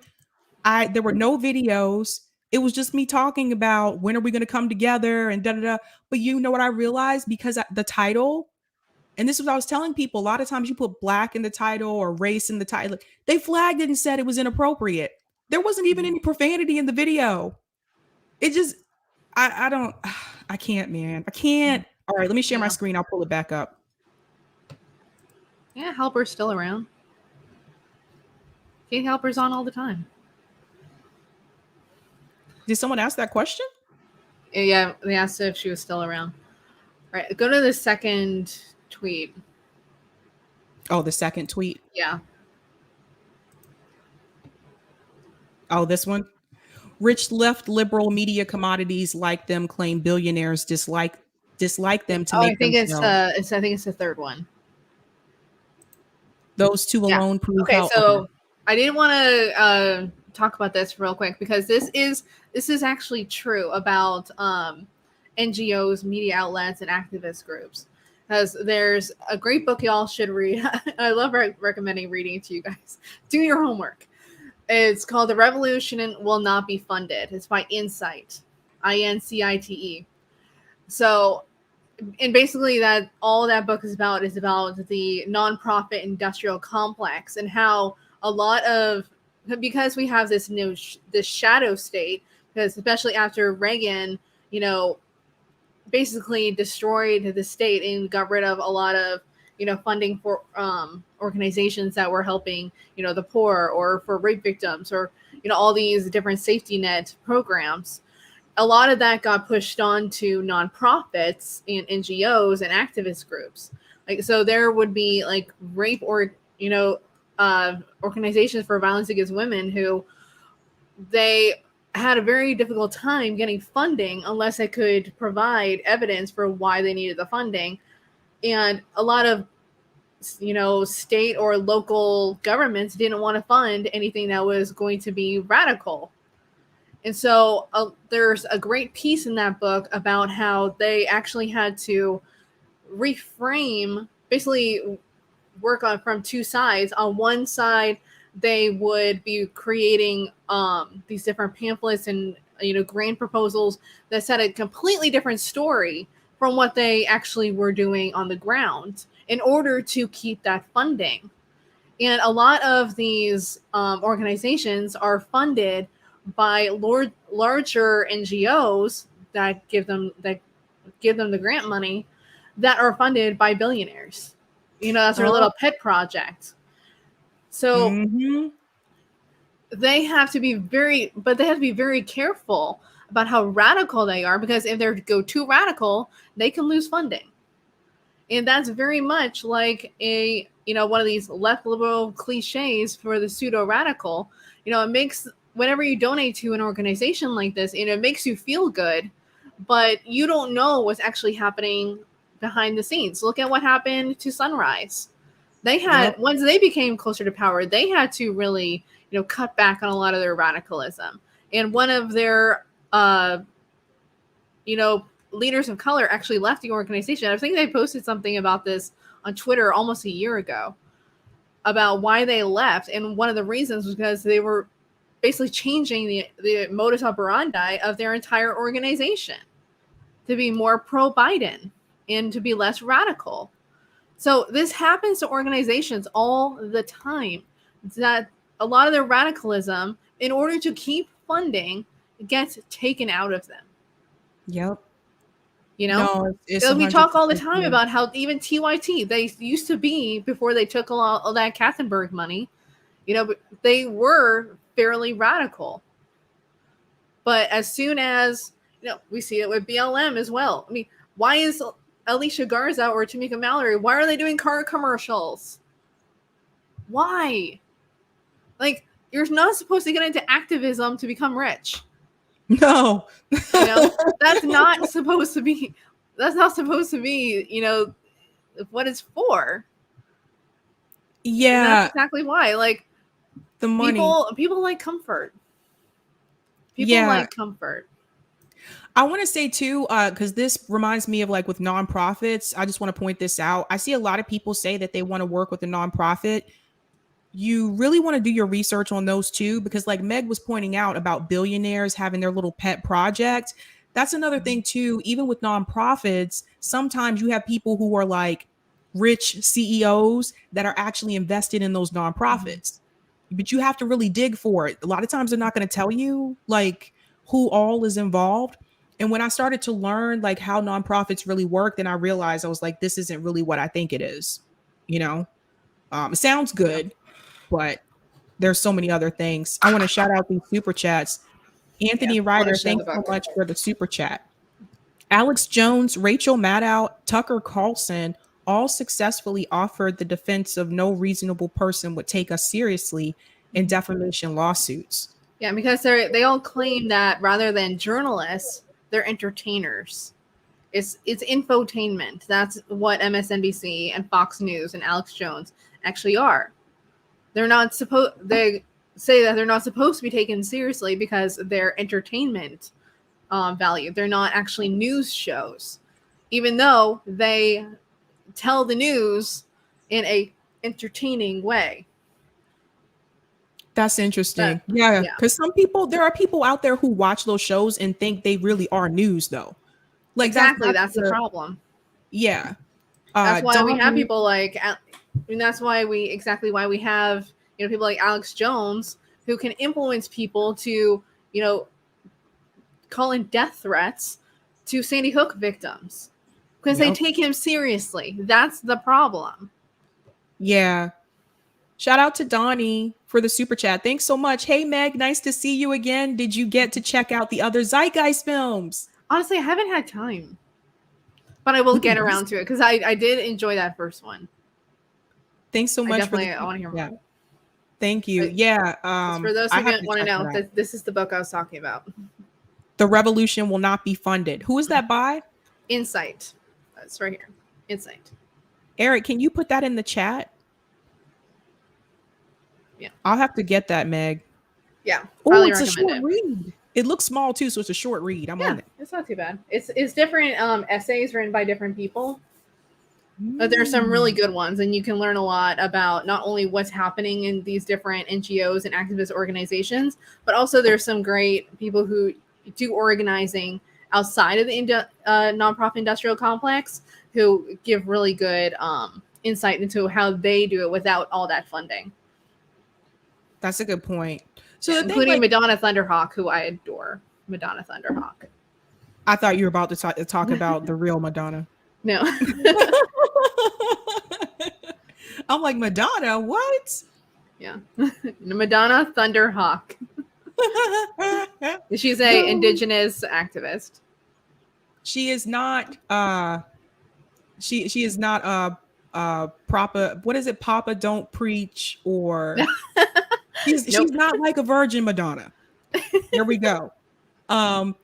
There were no videos. It was just me talking about when are we going to come together and da da da. But you know what I realized, because the title, and this is what I was telling people, a lot of times you put black in the title or race in the title. They flagged it and said it was inappropriate. There wasn't even any profanity in the video. It just, I can't, man. I can't. All right, let me share my screen. I'll pull it back up. Yeah, Halper's still around. Kate Halper's on all the time. Did someone ask that question? Yeah, they asked if she was still around. All right, go to the second tweet. Oh, the second tweet. Yeah. Oh, this one. Rich left liberal media commodities like them claim billionaires dislike them to make them sell. I think it's the third one. Those two alone prove okay, how. So I didn't want to talk about this real quick because this is actually true about NGOs, media outlets, and activist groups. Because there's a great book y'all should read. I love recommending reading it to you guys. Do your homework. It's called The Revolution Will Not Be Funded. It's by Insight, INCITE. So, and basically that all that book is about the nonprofit industrial complex and how a lot of, because we have this shadow state, because especially after Reagan, basically destroyed the state and got rid of a lot of, funding for organizations that were helping, the poor or for rape victims or, all these different safety net programs. A lot of that got pushed on to nonprofits and NGOs and activist groups. Like, so there would be like rape or, organizations for violence against women who they had a very difficult time getting funding unless they could provide evidence for why they needed the funding. And a lot of, state or local governments didn't want to fund anything that was going to be radical. And so there's a great piece in that book about how they actually had to reframe, basically work on from two sides. On one side, they would be creating these different pamphlets and grant proposals that said a completely different story from what they actually were doing on the ground in order to keep that funding. And a lot of these organizations are funded by larger NGOs that give them the grant money, that are funded by billionaires. That's their little pet project. So they have to be very careful about how radical they are, because if they go too radical, they can lose funding. And that's very much like a one of these left liberal cliches for the pseudo radical. It makes, whenever you donate to an organization like this, it makes you feel good, but you don't know what's actually happening behind the scenes. Look at what happened to Sunrise. They had, once they became closer to power, they had to really cut back on a lot of their radicalism. And one of their leaders of color actually left the organization. I think they posted something about this on Twitter almost a year ago about why they left. And one of the reasons was because they were basically changing the modus operandi of their entire organization to be more pro-Biden and to be less radical. So this happens to organizations all the time, that a lot of their radicalism, in order to keep funding, gets taken out of them. Yep. So we talk all the time about how even TYT, they used to be, before they took all that Katzenberg money, they were fairly radical. But as soon as, we see it with BLM as well. I mean, why is Alicia Garza or Tamika Mallory, why are they doing car commercials? Why? Like, you're not supposed to get into activism to become rich. No. That's not supposed to be what it's for. Yeah. And that's exactly why. Like, the money. People like comfort. People like comfort. I want to say too, because this reminds me of like with nonprofits. I just want to point this out. I see a lot of people say that they want to work with a nonprofit. You really want to do your research on those too, because like Meg was pointing out about billionaires having their little pet project. That's another thing too. Even with nonprofits, sometimes you have people who are like rich CEOs that are actually invested in those nonprofits, but you have to really dig for it. A lot of times they're not going to tell you like who all is involved. And when I started to learn like how nonprofits really work, then I realized I was like, this isn't really what I think it is. It sounds good, but there's so many other things. I want to shout out these super chats. Anthony Ryder, thanks so much for the super chat. Alex Jones, Rachel Maddow, Tucker Carlson all successfully offered the defense of no reasonable person would take us seriously in defamation lawsuits. Yeah, because they all claim that rather than journalists, they're entertainers. It's infotainment. That's what MSNBC and Fox News and Alex Jones actually are. They say that they're not supposed to be taken seriously because they're entertainment value. They're not actually news shows, even though they tell the news in a entertaining way. That's interesting. Yeah, because there are people out there who watch those shows and think they really are news, though. Like exactly, that's the problem. Yeah, that's why we have people like, and that's why we have people like Alex Jones who can influence people to call in death threats to Sandy Hook victims because they take him seriously. That's the problem. Yeah. Shout out to Donnie for the super chat. Thanks so much. Hey, Meg, nice to see you again. Did you get to check out the other Zeitgeist films? Honestly, I haven't had time, but I will get around to it because I did enjoy that first one. Thanks so much. I want to hear more. Thank you. For those who didn't want to know, this is the book I was talking about. The Revolution Will Not Be Funded. Who is that by? Insight. It's right here. Insight. Eric, can you put that in the chat? Yeah. I'll have to get that, Meg. Yeah. Oh, it's a short read. It looks small too, so it's a short read. I'm on it. It's not too bad. It's different essays written by different people. But there's some really good ones, and you can learn a lot about not only what's happening in these different NGOs and activist organizations, but also there's some great people who do organizing outside of the nonprofit industrial complex who give really good insight into how they do it without all that funding. That's a good point. So Yeah, the thing, including like, Madonna Thunderhawk, who I adore. Madonna Thunderhawk. I thought you were about to talk about the real Madonna. No. I'm like, Madonna, what? Yeah. Madonna Thunderhawk. She's a indigenous activist. She is not she is not proper, what is it, Papa Don't Preach, or she's not like a virgin Madonna. There we go.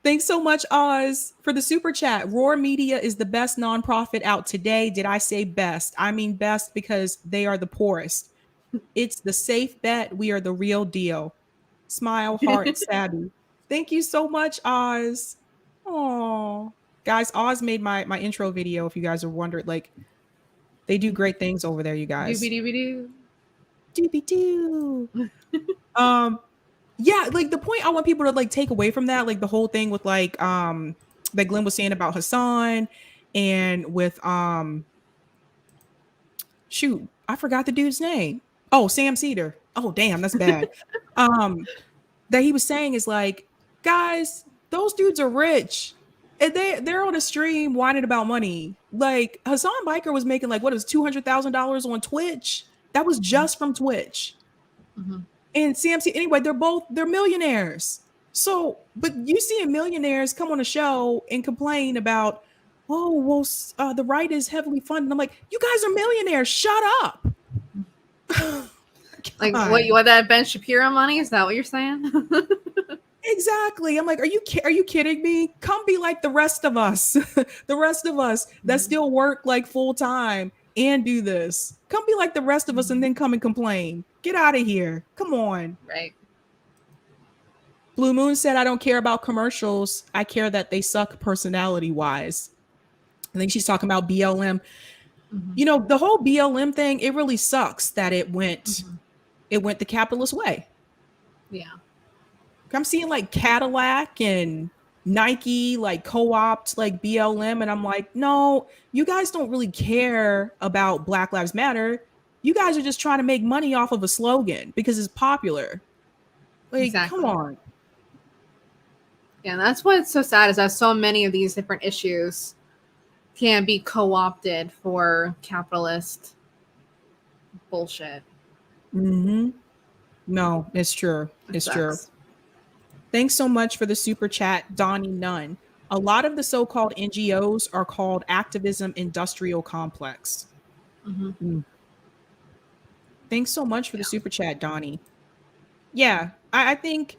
Thanks so much, Oz, for the super chat. Roar Media is the best nonprofit out today. Did I say best? I mean best because they are the poorest. It's the safe bet. We are the real deal. Smile, heart, Sabby. Thank you so much, Oz. Oh, guys, Oz made my intro video. If you guys are wondering, like, they do great things over there, you guys. Doobie-doobie-doo. Doobie-doo. Yeah, like the point I want people to like take away from that, like the whole thing with like that Glenn was saying about HASAN, and with shoot, I forgot the dude's name. Oh, Sam SEDER. Oh, damn, that's bad. That he was saying is like, guys, those dudes are rich. And they're on a stream whining about money. Like Hassan Biker was making like, what, it was $200,000 on Twitch. That was just from Twitch. Mm-hmm. And CMC, anyway, they're millionaires. So, but you see millionaires come on a show and complain about, oh, well, the right is heavily funded. I'm like, you guys are millionaires. Shut up. Like, what, you want that Ben Shapiro money? Is that what you're saying? Exactly. I'm like, are you kidding me? Come be like the rest of us, the rest of us that still work like full time and do this. Come be like the rest of us and then come and complain. Get out of here. Come on. Right. Blue Moon said, I don't care about commercials. I care that they suck personality wise. I think she's talking about BLM. Mm-hmm. You know, the whole BLM thing, it really sucks that it went the capitalist way. Yeah. I'm seeing like Cadillac and Nike like co-opt like BLM, and I'm like, no, you guys don't really care about Black Lives Matter. You guys are just trying to make money off of a slogan because it's popular. Like, exactly. Come on. Yeah, that's what's so sad is that so many of these different issues can be co-opted for capitalist bullshit. Mm-hmm. No, it's true. It's true. Thanks so much for the super chat, Donnie Nunn. A lot of the so-called NGOs are called activism industrial complex. Mm-hmm. Thanks so much for the super chat, Donnie. Yeah, I think,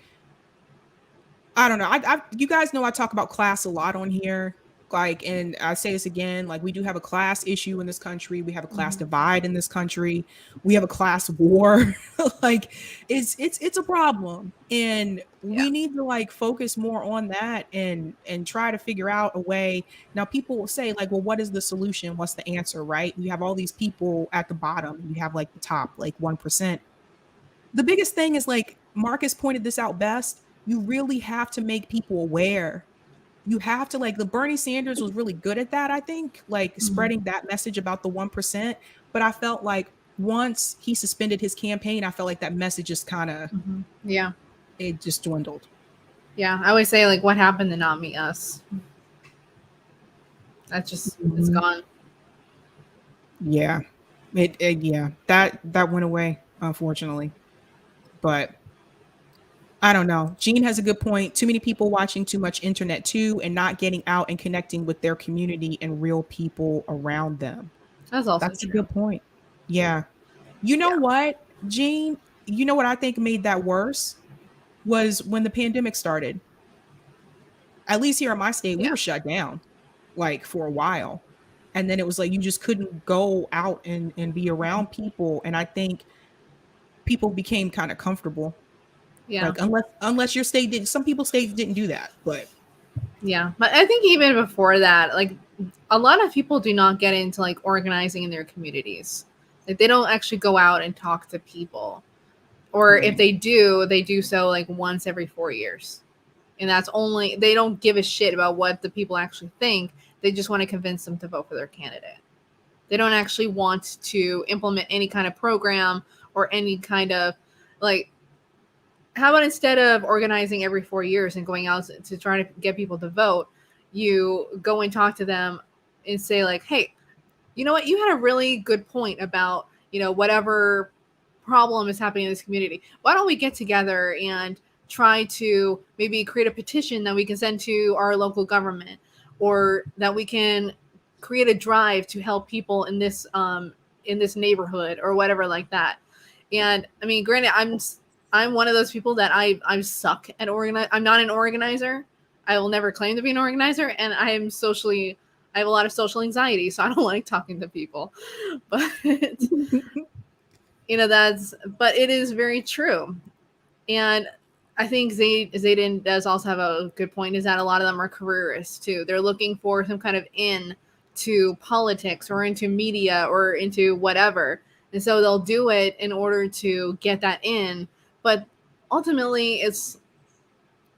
I don't know. You guys know I talk about class a lot on here. Like, and I say this again, like we do have a class issue in this country. We have a class divide in this country. We have a class war. Like it's a problem. And we need to like focus more on that and try to figure out a way. Now people will say like, well, what is the solution? What's the answer, right? You have all these people at the bottom. You have like the top, like 1%. The biggest thing is like Marcus pointed this out best. You really have to make people aware. You have to like the Bernie Sanders was really good at that, I think, like spreading that message about the 1%. But I felt like once he suspended his campaign, I felt like that message just kind of, it just dwindled. Yeah, I always say like, what happened to Not Me Us? That's just it's gone. Yeah, that went away, unfortunately. But I don't know. Gene has a good point. Too many people watching too much internet too and not getting out and connecting with their community and real people around them. That's also a good point. Yeah. You know what, Gene? You know what I think made that worse was when the pandemic started. At least here in my state, we were shut down like for a while. And then it was like you just couldn't go out and be around people. And I think people became kind of comfortable. Yeah. Like unless your state did, some people's states didn't do that, but yeah. But I think even before that, like a lot of people do not get into like organizing in their communities. Like they don't actually go out and talk to people. Or if they do so like once every 4 years. And that's only, they don't give a shit about what the people actually think. They just want to convince them to vote for their candidate. They don't actually want to implement any kind of program or any kind of like, how about instead of organizing every 4 years and going out to try to get people to vote, you go and talk to them and say like, hey, you know what? You had a really good point about, you know, whatever problem is happening in this community. Why don't we get together and try to maybe create a petition that we can send to our local government, or that we can create a drive to help people in this neighborhood or whatever like that. And I mean, granted, I'm one of those people that I suck at organize. I'm not an organizer. I will never claim to be an organizer, and I have a lot of social anxiety, so I don't like talking to people. But you know, but it is very true. And I think Zayden does also have a good point, is that a lot of them are careerists too. They're looking for some kind of in to politics or into media or into whatever. And so they'll do it in order to get that in. But ultimately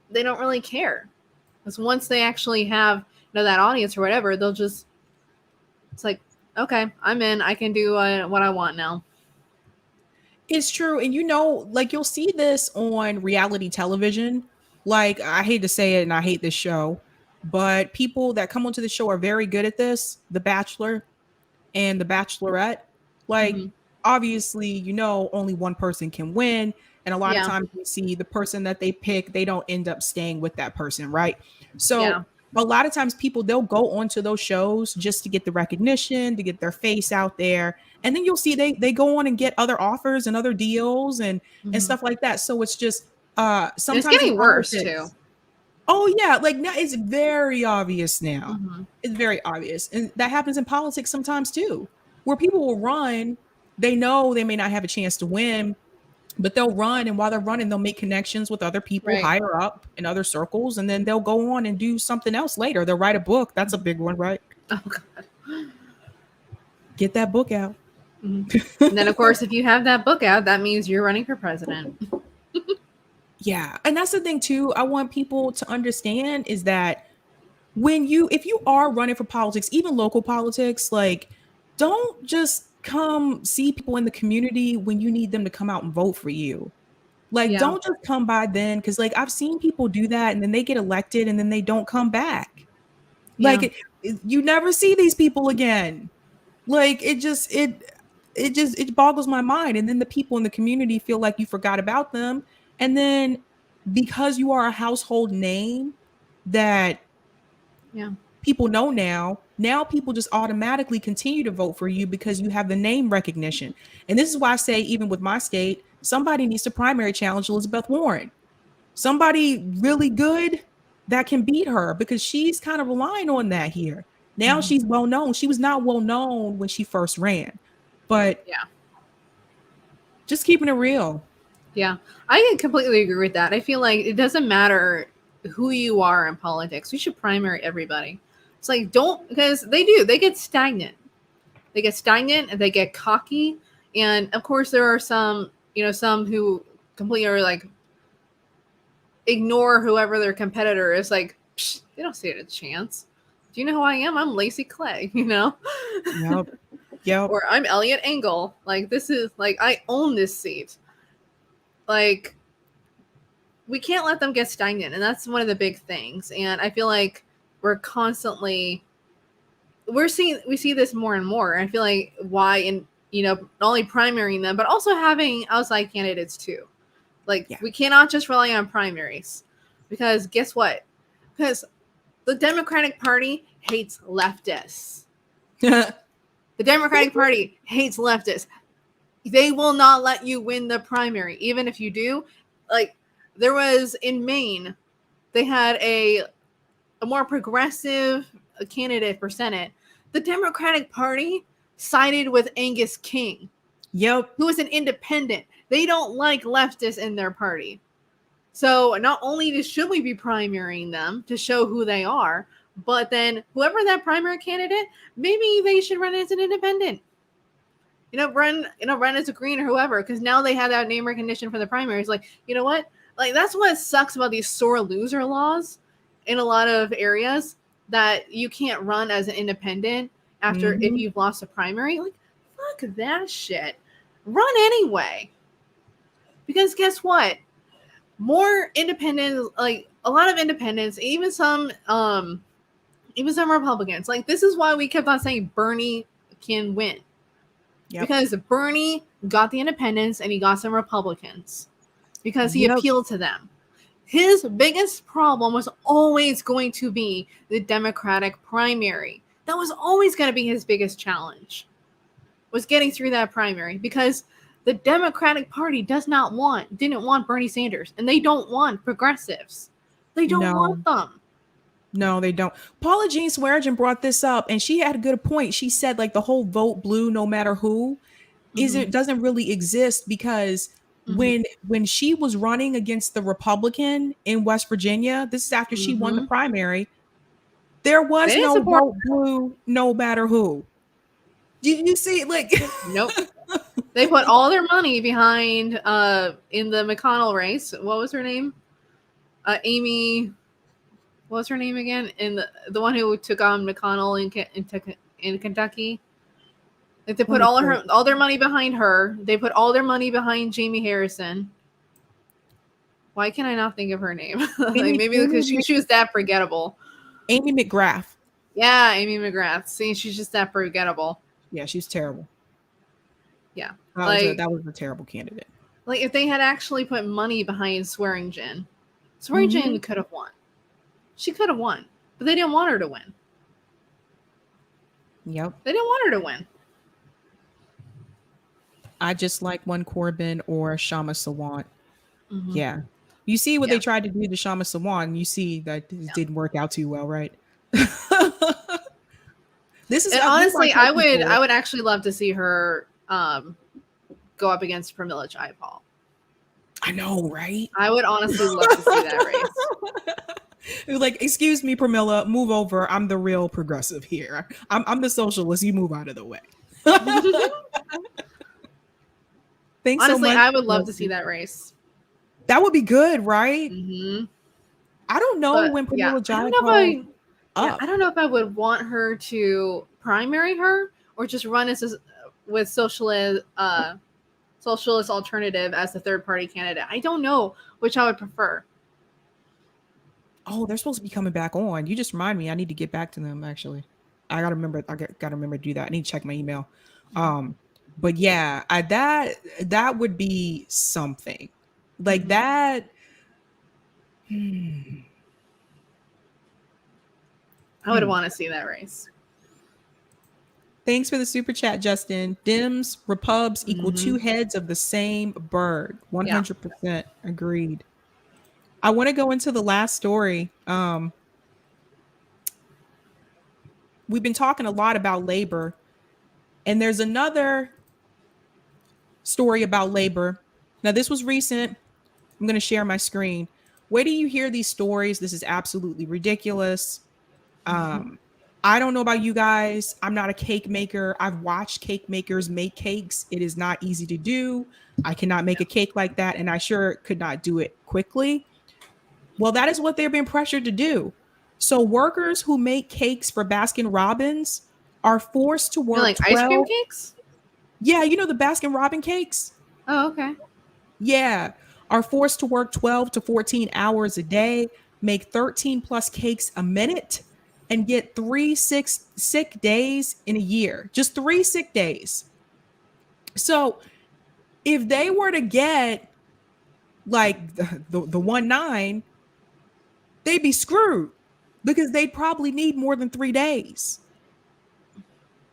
they don't really care. Because once they actually have, you know, that audience or whatever, it's like, okay, I'm in. I can do what I want now. It's true. And you know, like you'll see this on reality television. Like, I hate to say it and I hate this show, but people that come onto the show are very good at this. The Bachelor and The Bachelorette. Like, obviously, you know, only one person can win. And a lot of times we see the person that they pick, they don't end up staying with that person, right? So a lot of times people, they'll go onto those shows just to get the recognition, to get their face out there. And then you'll see they go on and get other offers and other deals and stuff like that. So it's just sometimes it's getting worse too. Oh yeah, like now it's very obvious now. It's very obvious. And that happens in politics sometimes too, where people will run, they know they may not have a chance to win, but they'll run, and while they're running, they'll make connections with other people higher up in other circles, and then they'll go on and do something else later. They'll write a book. That's a big one, right? Oh God. Get that book out. And then, of course, if you have that book out, that means you're running for president. Yeah. And that's the thing too, I want people to understand is that if you are running for politics, even local politics, like, don't just come see people in the community when you need them to come out and vote for you. Like, don't just come by then, because like I've seen people do that and then they get elected and then they don't come back. Like you never see these people again. Like it boggles my mind. And then the people in the community feel like you forgot about them. And then because you are a household name that people know now people just automatically continue to vote for you because you have the name recognition. And this is why I say, even with my state, somebody needs to primary challenge Elizabeth Warren. Somebody really good that can beat her, because she's kind of relying on that here. Now she's well known. She was not well known when she first ran, but just keeping it real. Yeah, I completely agree with that. I feel like it doesn't matter who you are in politics. We should primary everybody. It's like, because they get stagnant. They get stagnant and they get cocky. And of course there are some who completely are like ignore whoever their competitor is. Like, they don't stand a chance. Do you know who I am? I'm Lacey Clay, you know? Yep. Or I'm Elliot Engel. Like, this is like, I own this seat. Like, we can't let them get stagnant, and that's one of the big things. And I feel like we see this more and more. I feel like why, in not only primarying them, but also having outside candidates too. Like, we cannot just rely on primaries, because guess what? Because the Democratic Party hates leftists. The Democratic Party hates leftists. They will not let you win the primary, even if you do. Like, there was in Maine, they had a more progressive candidate for Senate. The Democratic Party sided with Angus King, who was an independent. They don't like leftists in their party. So not only should we be primarying them to show who they are, But then whoever that primary candidate, maybe they should run as an independent. Run as a green or whoever, because now they have that name recognition for the primaries. Like, you know what? Like, that's what sucks about these sore loser laws in a lot of areas, that you can't run as an independent after if you've lost a primary. Like, fuck that shit. Run anyway. Because guess what? More independents, like a lot of independents, even some Republicans. Like, this is why we kept on saying Bernie can win. Yep. Because Bernie got the independents and he got some Republicans because he appealed to them. His biggest problem was always going to be the Democratic primary. That was always going to be his biggest challenge, was getting through that primary, because the Democratic Party didn't want Bernie Sanders, and they don't want progressives. They don't want them. No, they don't. Paula Jean Swearengin brought this up, and she had a good point. She said, like, the whole vote blue no matter who doesn't really exist, because when she was running against the Republican in West Virginia, this is after she won the primary, there was no vote blue no matter who. You see, like, nope. They put all their money behind in the McConnell race. What was her name? Amy. What was her name again? In the one who took on McConnell in Kentucky. Like, they put all their money behind her. They put all their money behind Jamie Harrison. Why can I not think of her name? Like, maybe because she was that forgettable. Amy McGrath. Yeah, Amy McGrath. See, she's just that forgettable. Yeah, she's terrible. Yeah, that was a terrible candidate. Like, if they had actually put money behind Swearengin could have won. She could have won, but they didn't want her to win. Yep. They didn't want her to win. I just like one Corbin or Shama Sawant. Yeah. You see what they tried to do to Shama Sawant. You see that it didn't work out too well, right? This is honestly, I would actually love to see her go up against Pramila Jayapal. I know, right? I would honestly love to see that race. Like, excuse me, Pramila, move over. I'm the real progressive here. I'm the socialist. You move out of the way. Thanks honestly, so much. I would love to see that race. That would be good, right? I don't know when Pramila Jayapal. I don't know if I would want her to primary her or just run with socialist alternative as the third party candidate. I don't know which I would prefer. Oh, they're supposed to be coming back on. You just remind me. I need to get back to them. Actually, I gotta remember. Gotta remember to do that. I need to check my email. But yeah, that would be something like that. I would want to see that race. Thanks for the super chat, Justin. Dems, Repubs equal two heads of the same bird. 100% agreed. I want to go into the last story. We've been talking a lot about labor, and there's another story about labor. Now, this was recent. I'm going to share my screen. Where do you hear these stories? This is absolutely ridiculous. I don't know about you guys. I'm not a cake maker. I've watched cake makers make cakes. It is not easy to do. I cannot make a cake like that, and I sure could not do it quickly. Well, that is what they're being pressured to do. So workers who make cakes for Baskin-Robbins are forced to work like ice cream cakes? Yeah, you know the Baskin-Robbins cakes? Oh, okay. Yeah, are forced to work 12 to 14 hours a day, make 13 plus cakes a minute, and get 3 sick days in a year. Just 3 sick days. So if they were to get like the 1.9, they'd be screwed because they'd probably need more than 3 days.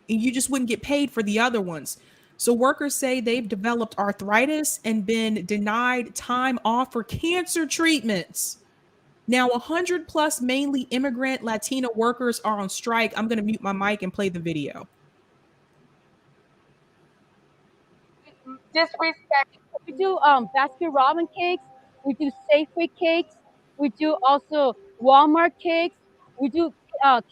And you just wouldn't get paid for the other ones. So workers say they've developed arthritis and been denied time off for cancer treatments. Now, 100 plus mainly immigrant Latino workers are on strike. I'm going to mute my mic and play the video. Disrespect. We do Baskin-Robbins cakes. We do Safeway cakes. We do also Walmart cakes. We do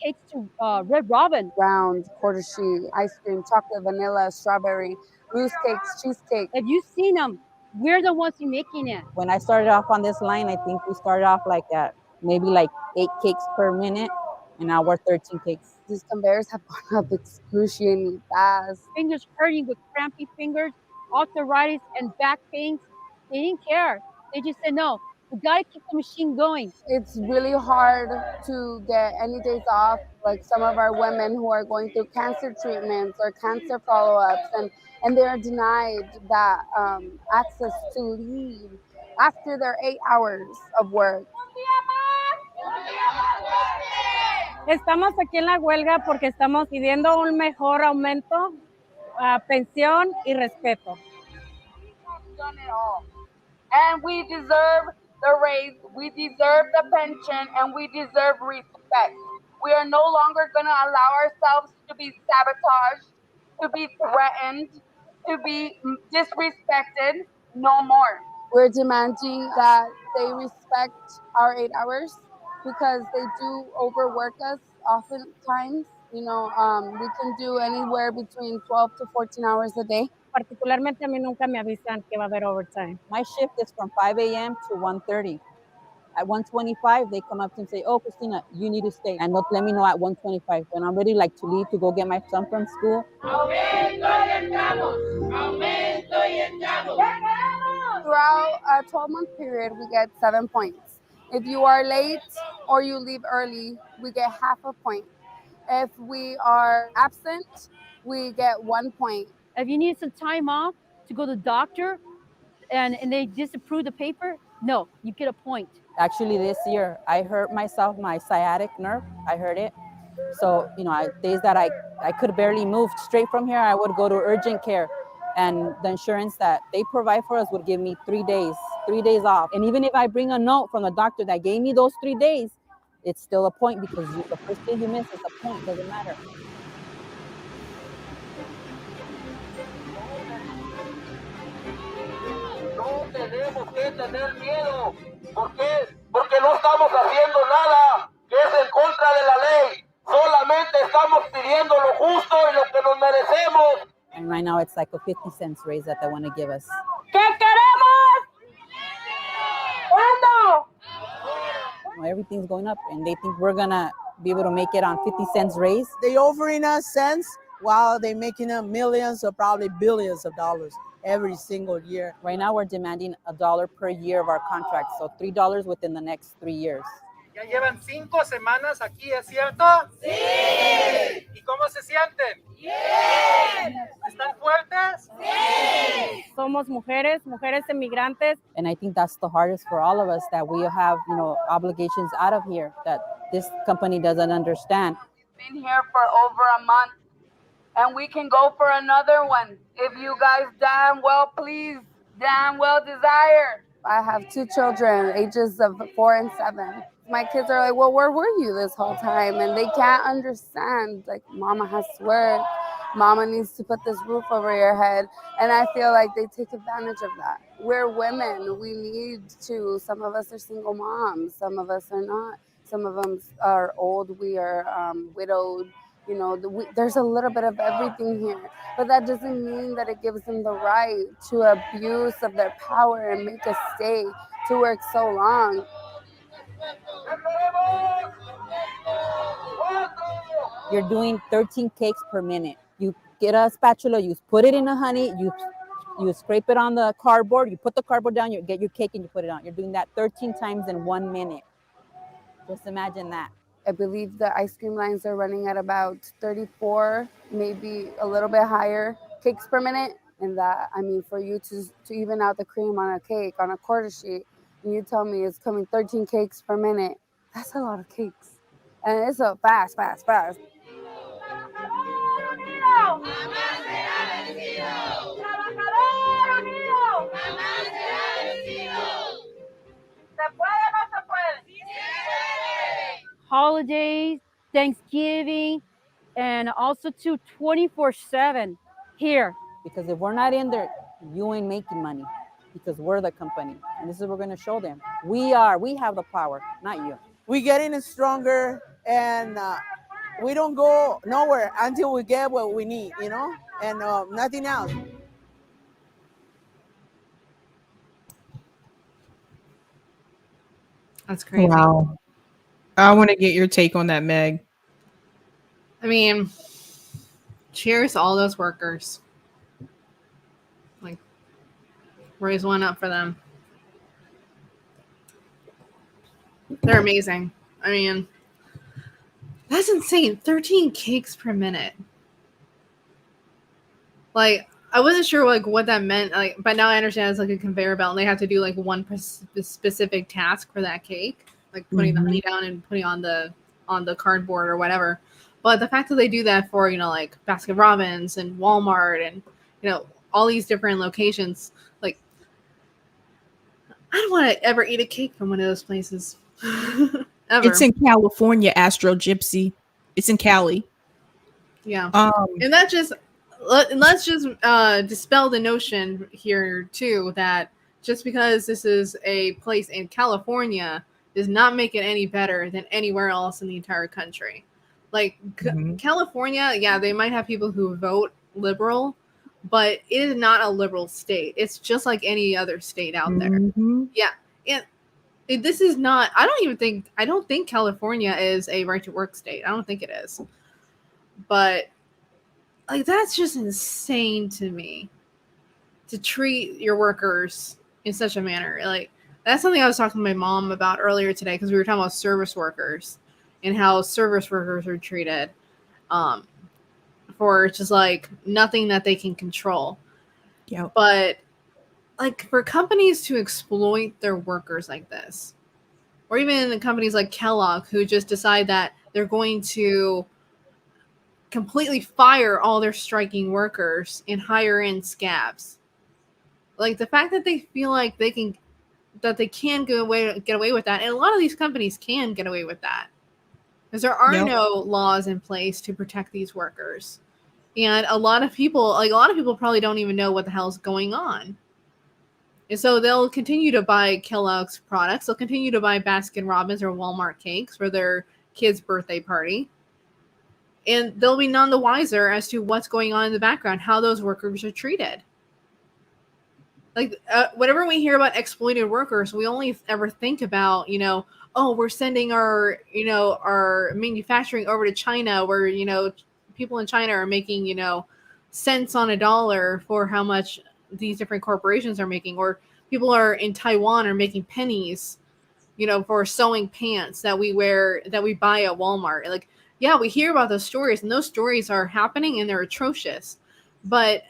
cakes to Red Robin. Round, quarter sheet, ice cream, chocolate, vanilla, strawberry, mousse cakes, cheesecake. If you've seen them, we're the ones who making it. When I started off on this line, I think we started off like at maybe like 8 cakes per minute, and now we're 13 cakes. These conveyors have gone up excruciatingly fast. Fingers hurting with crampy fingers, arthritis, and back pains. They didn't care. They just said, no, we gotta keep the machine going. It's really hard to get any days off. Like some of our women who are going through cancer treatments or cancer follow-ups, and they are denied that access to leave after their 8 hours of work. Estamos aquí en la huelga porque estamos pidiendo un mejor aumento, pensión y respeto. And we deserve the raise, we deserve the pension, and we deserve respect. We are no longer going to allow ourselves to be sabotaged, to be threatened, to be disrespected no more. We're demanding that they respect our 8 hours because they do overwork us oftentimes. You know, we can do anywhere between 12 to 14 hours a day. Particularmente a mí nunca me avisan que va a haber overtime. My shift is from 5 a.m. to 1:30. At 1:25, they come up to me and say, "Oh, Christina, you need to stay." And they'll let me know at 1:25 when I'm ready, like to leave to go get my son from school. Throughout a 12-month period, we get 7 points. If you are late or you leave early, we get half a point. If we are absent, we get 1 point. If you need some time off to go to the doctor and they disapprove the paper, no, you get a point. Actually, this year, I hurt myself, my sciatic nerve, I hurt it. So, you know, days that I could barely move straight from here, I would go to urgent care. And the insurance that they provide for us would give me 3 days off. And even if I bring a note from the doctor that gave me those 3 days, it's still a point because the first day you miss is a point, doesn't matter. No tenemos que tener miedo. ¿Por qué? Porque no estamos haciendo nada que es en contra de la ley. Solamente estamos pidiendo lo justo y lo que nos merecemos. And right now it's like a 50 cents raise that they want to give us. ¿Qué queremos? ¿Cuándo? You know, everything's going up and they think we're going to be able to make it on 50 cents raise. They offering us cents while they're making up millions or probably billions of dollars every single year. Right now we're demanding $1 per year of our contract, so $3 within the next 3 years. Ya llevan 5 semanas aquí, ¿es cierto? Sí. ¿Y cómo se sienten? Bien. ¿Están fuertes? Sí. Somos mujeres emigrantes. And I think that's the hardest for all of us, that we have, you know, obligations out of here that this company doesn't understand. Been here for over a month, and we can go for another one if you guys damn well please, damn well desire. I have 2 children, ages of 4 and 7. My kids are like, well, where were you this whole time? And they can't understand, like, mama has to work. Mama needs to put this roof over your head. And I feel like they take advantage of that. We're women. We need to. Some of us are single moms. Some of us are not. Some of them are old. We are widowed. You know, there's a little bit of everything here. But that doesn't mean that it gives them the right to abuse of their power and make us stay to work so long. You're doing 13 cakes per minute. You get a spatula, you put it in the honey, you scrape it on the cardboard, you put the cardboard down, you get your cake and you put it on. You're doing that 13 times in 1 minute. Just imagine that. I believe the ice cream lines are running at about 34, maybe a little bit higher cakes per minute. And that, I mean, for you to even out the cream on a cake, on a quarter sheet, and you tell me it's coming 13 cakes per minute, that's a lot of cakes. And it's a fast. Holidays, Thanksgiving, and also to 24/7 here. Because if we're not in there, you ain't making money, because we're the company. And this is what we're going to show them. We have the power, not you. We're getting stronger and we don't go nowhere until we get what we need, and nothing else. That's crazy. Wow. I want to get your take on that, Meg. I mean, cheers to all those workers. Like, raise one up for them. They're amazing. I mean, that's insane. 13 cakes per minute. Like, I wasn't sure what that meant. Like, but now I understand it's like a conveyor belt, and they have to do like one specific task for that cake, like putting the honey down and putting on the cardboard or whatever. But the fact that they do that for like Baskin-Robbins and Walmart and all these different locations, like, I don't want to ever eat a cake from one of those places. Ever. It's in California, Astro Gypsy. It's in Cali. Yeah. And that just let's just dispel the notion here too that just because this is a place in California does not make it any better than anywhere else in the entire country. Like California, yeah, they might have people who vote liberal, but it is not a liberal state. It's just like any other state out there. Yeah. And this is not, I don't think California is a right to work state. I don't think it is. But like, that's just insane to me to treat your workers in such a manner. Like, that's something I was talking to my mom about earlier today, because we were talking about service workers and how service workers are treated for just like nothing that they can control. Yeah. But like, for companies to exploit their workers like this, or even the companies like Kellogg who just decide that they're going to completely fire all their striking workers and hire in scabs. Like, the fact that they feel like they can get away with that, and a lot of these companies can get away with that because there are no laws in place to protect these workers, and a lot of people probably don't even know what the hell is going on, and so they'll continue to buy Kellogg's products. They'll continue to buy Baskin-Robbins or Walmart cakes for their kid's birthday party. And they'll be none the wiser as to what's going on in the background, how those workers are treated. Like, whenever we hear about exploited workers, we only ever think about, oh, we're sending our manufacturing over to China, where, people in China are making, cents on a dollar for how much these different corporations are making, or people are in Taiwan are making pennies, for sewing pants that we buy at Walmart. Like, yeah, we hear about those stories, and those stories are happening, and they're atrocious. But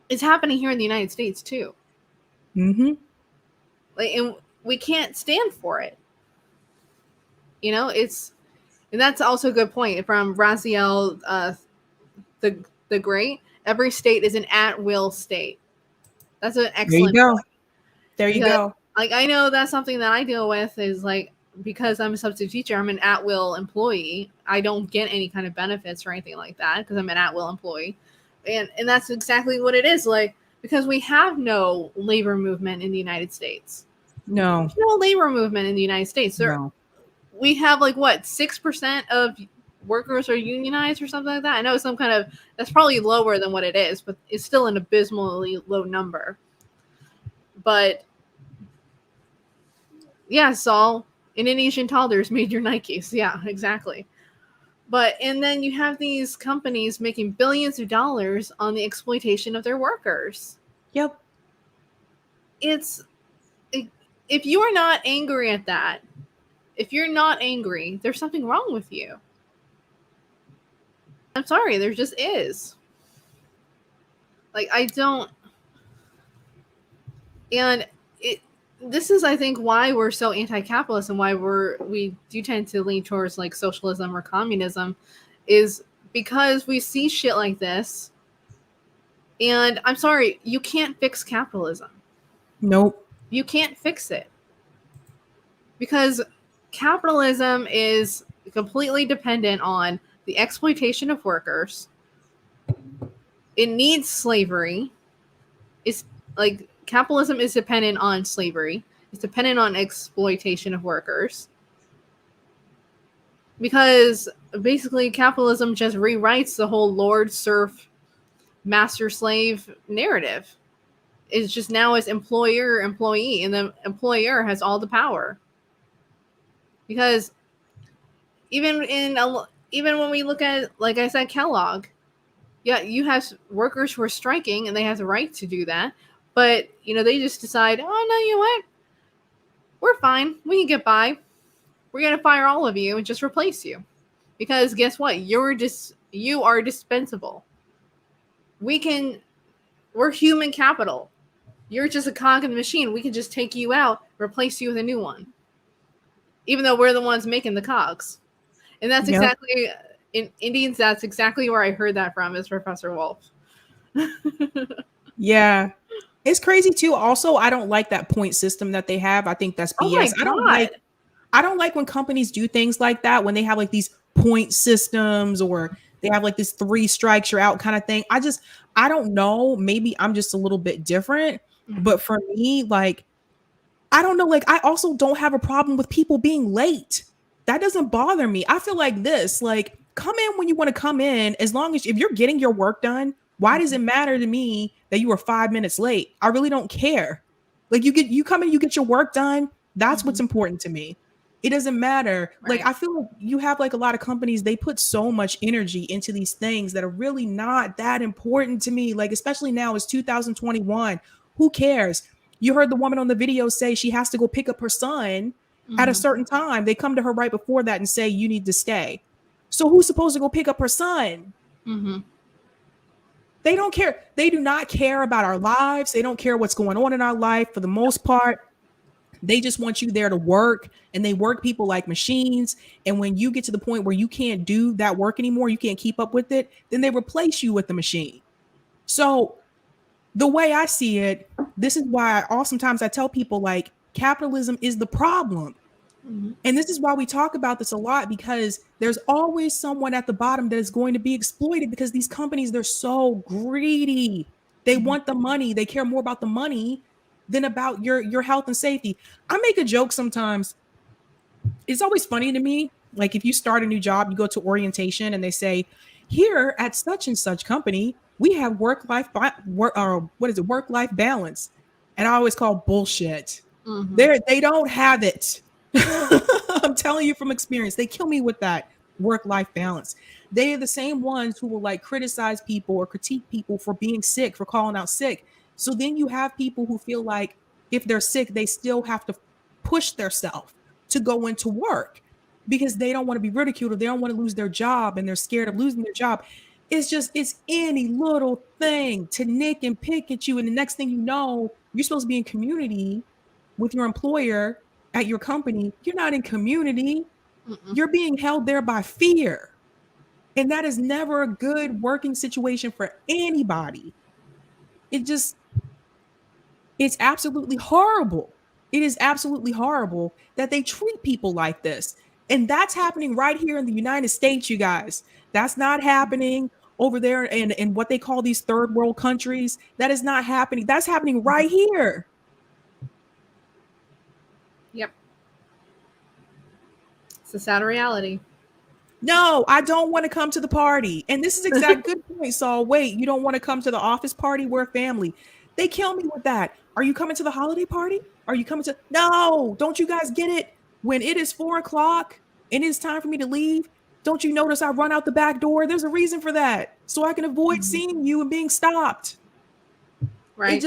it's happening here in the United States too. Like, and we can't stand for it. And that's also a good point from Raziel, the Great. Every state is an at-will state. That's an excellent point. There you go. Like, I know that's something that I deal with is like, because I'm a substitute teacher, I'm an at-will employee. I don't get any kind of benefits or anything like that because I'm an at-will employee. And that's exactly what it is. Like, because we have no labor movement in the United States. No. There's no labor movement in the United States. We have like, what, 6% of workers are unionized or something like that? I know that's probably lower than what it is, but it's still an abysmally low number. But yeah, Saul, Indonesian toddlers made your Nikes. Yeah, exactly. And then you have these companies making billions of dollars on the exploitation of their workers. Yep. If you are not angry at that, if you're not angry, there's something wrong with you. I'm sorry, there just is. Like, I don't. And this is, I think, why we're so anti-capitalist and why we do tend to lean towards like socialism or communism, is because we see shit like this. And I'm sorry, you can't fix capitalism. Nope. You can't fix it. Because capitalism is completely dependent on the exploitation of workers. It needs slavery. It's like, capitalism is dependent on slavery. It's dependent on exploitation of workers. because basically capitalism just rewrites the whole lord serf master slave narrative. It's just now as employer employee, and the employer has all the power. Because even when we look at, like I said, Kellogg, yeah, you have workers who are striking and they have the right to do that, but they just decide, oh no, you know what, we're fine, we can get by, we're gonna fire all of you and just replace you, because guess what, you are dispensable. We're human capital. You're just a cog in the machine. We can just take you out, replace you with a new one, even though we're the ones making the cogs. And that's exactly, in Indians, that's exactly where I heard that from, is Professor Wolf. Yeah. It's crazy too. Also, I don't like that point system that they have. I think that's BS. Oh my God. I don't like when companies do things like that, when they have like these point systems, or they have like this 3 strikes you're out kind of thing. I don't know. Maybe I'm just a little bit different. But for me, like, I don't know. Like, I also don't have a problem with people being late. That doesn't bother me. I feel like this, like, come in when you want to come in, as long as if you're getting your work done. Why does it matter to me that you were 5 minutes late? I really don't care. Like, you come in, you get your work done. That's what's important to me. It doesn't matter. Right. Like, I feel like you have like a lot of companies, they put so much energy into these things that are really not that important to me. Like, especially now, it's 2021. Who cares? You heard the woman on the video say she has to go pick up her son at a certain time. They come to her right before that and say, you need to stay. So who's supposed to go pick up her son? They don't care. They do not care about our lives. They don't care what's going on in our life for the most part. They just want you there to work, and they work people like machines. And when you get to the point where you can't do that work anymore, you can't keep up with it, then they replace you with the machine. So the way I see it, this is why sometimes I tell people, like, capitalism is the problem. And this is why we talk about this a lot, because there's always someone at the bottom that is going to be exploited, because these companies, they're so greedy. They want the money. They care more about the money than about your health and safety. I make a joke sometimes. It's always funny to me. Like, if you start a new job, you go to orientation and they say, here at such and such company, we have work-life balance. And I always call bullshit. They don't have it. I'm telling you from experience. They kill me with that work-life balance. They are the same ones who will like criticize people or critique people for being sick, for calling out sick. So then you have people who feel like if they're sick, they still have to push themselves to go into work because they don't want to be ridiculed, or they don't want to lose their job, and they're scared of losing their job. It's any little thing to nick and pick at you. And the next thing you know, you're supposed to be in community with your employer at your company. You're not in community. You're being held there by fear. And that is never a good working situation for anybody. It's absolutely horrible. It is absolutely horrible that they treat people like this. And that's happening right here in the United States, you guys. That's not happening over there in what they call these third world countries. That is not happening. That's happening right here. Yep. It's a sad reality. No, I don't want to come to the party. And this is exactly good point, Saul. Wait, you don't want to come to the office party? We're family. They kill me with that. Are you coming to the holiday party? Are you coming to? No, don't you guys get it? When it is 4:00 and it's time for me to leave, don't you notice I run out the back door? There's a reason for that. So I can avoid seeing you and being stopped. Right.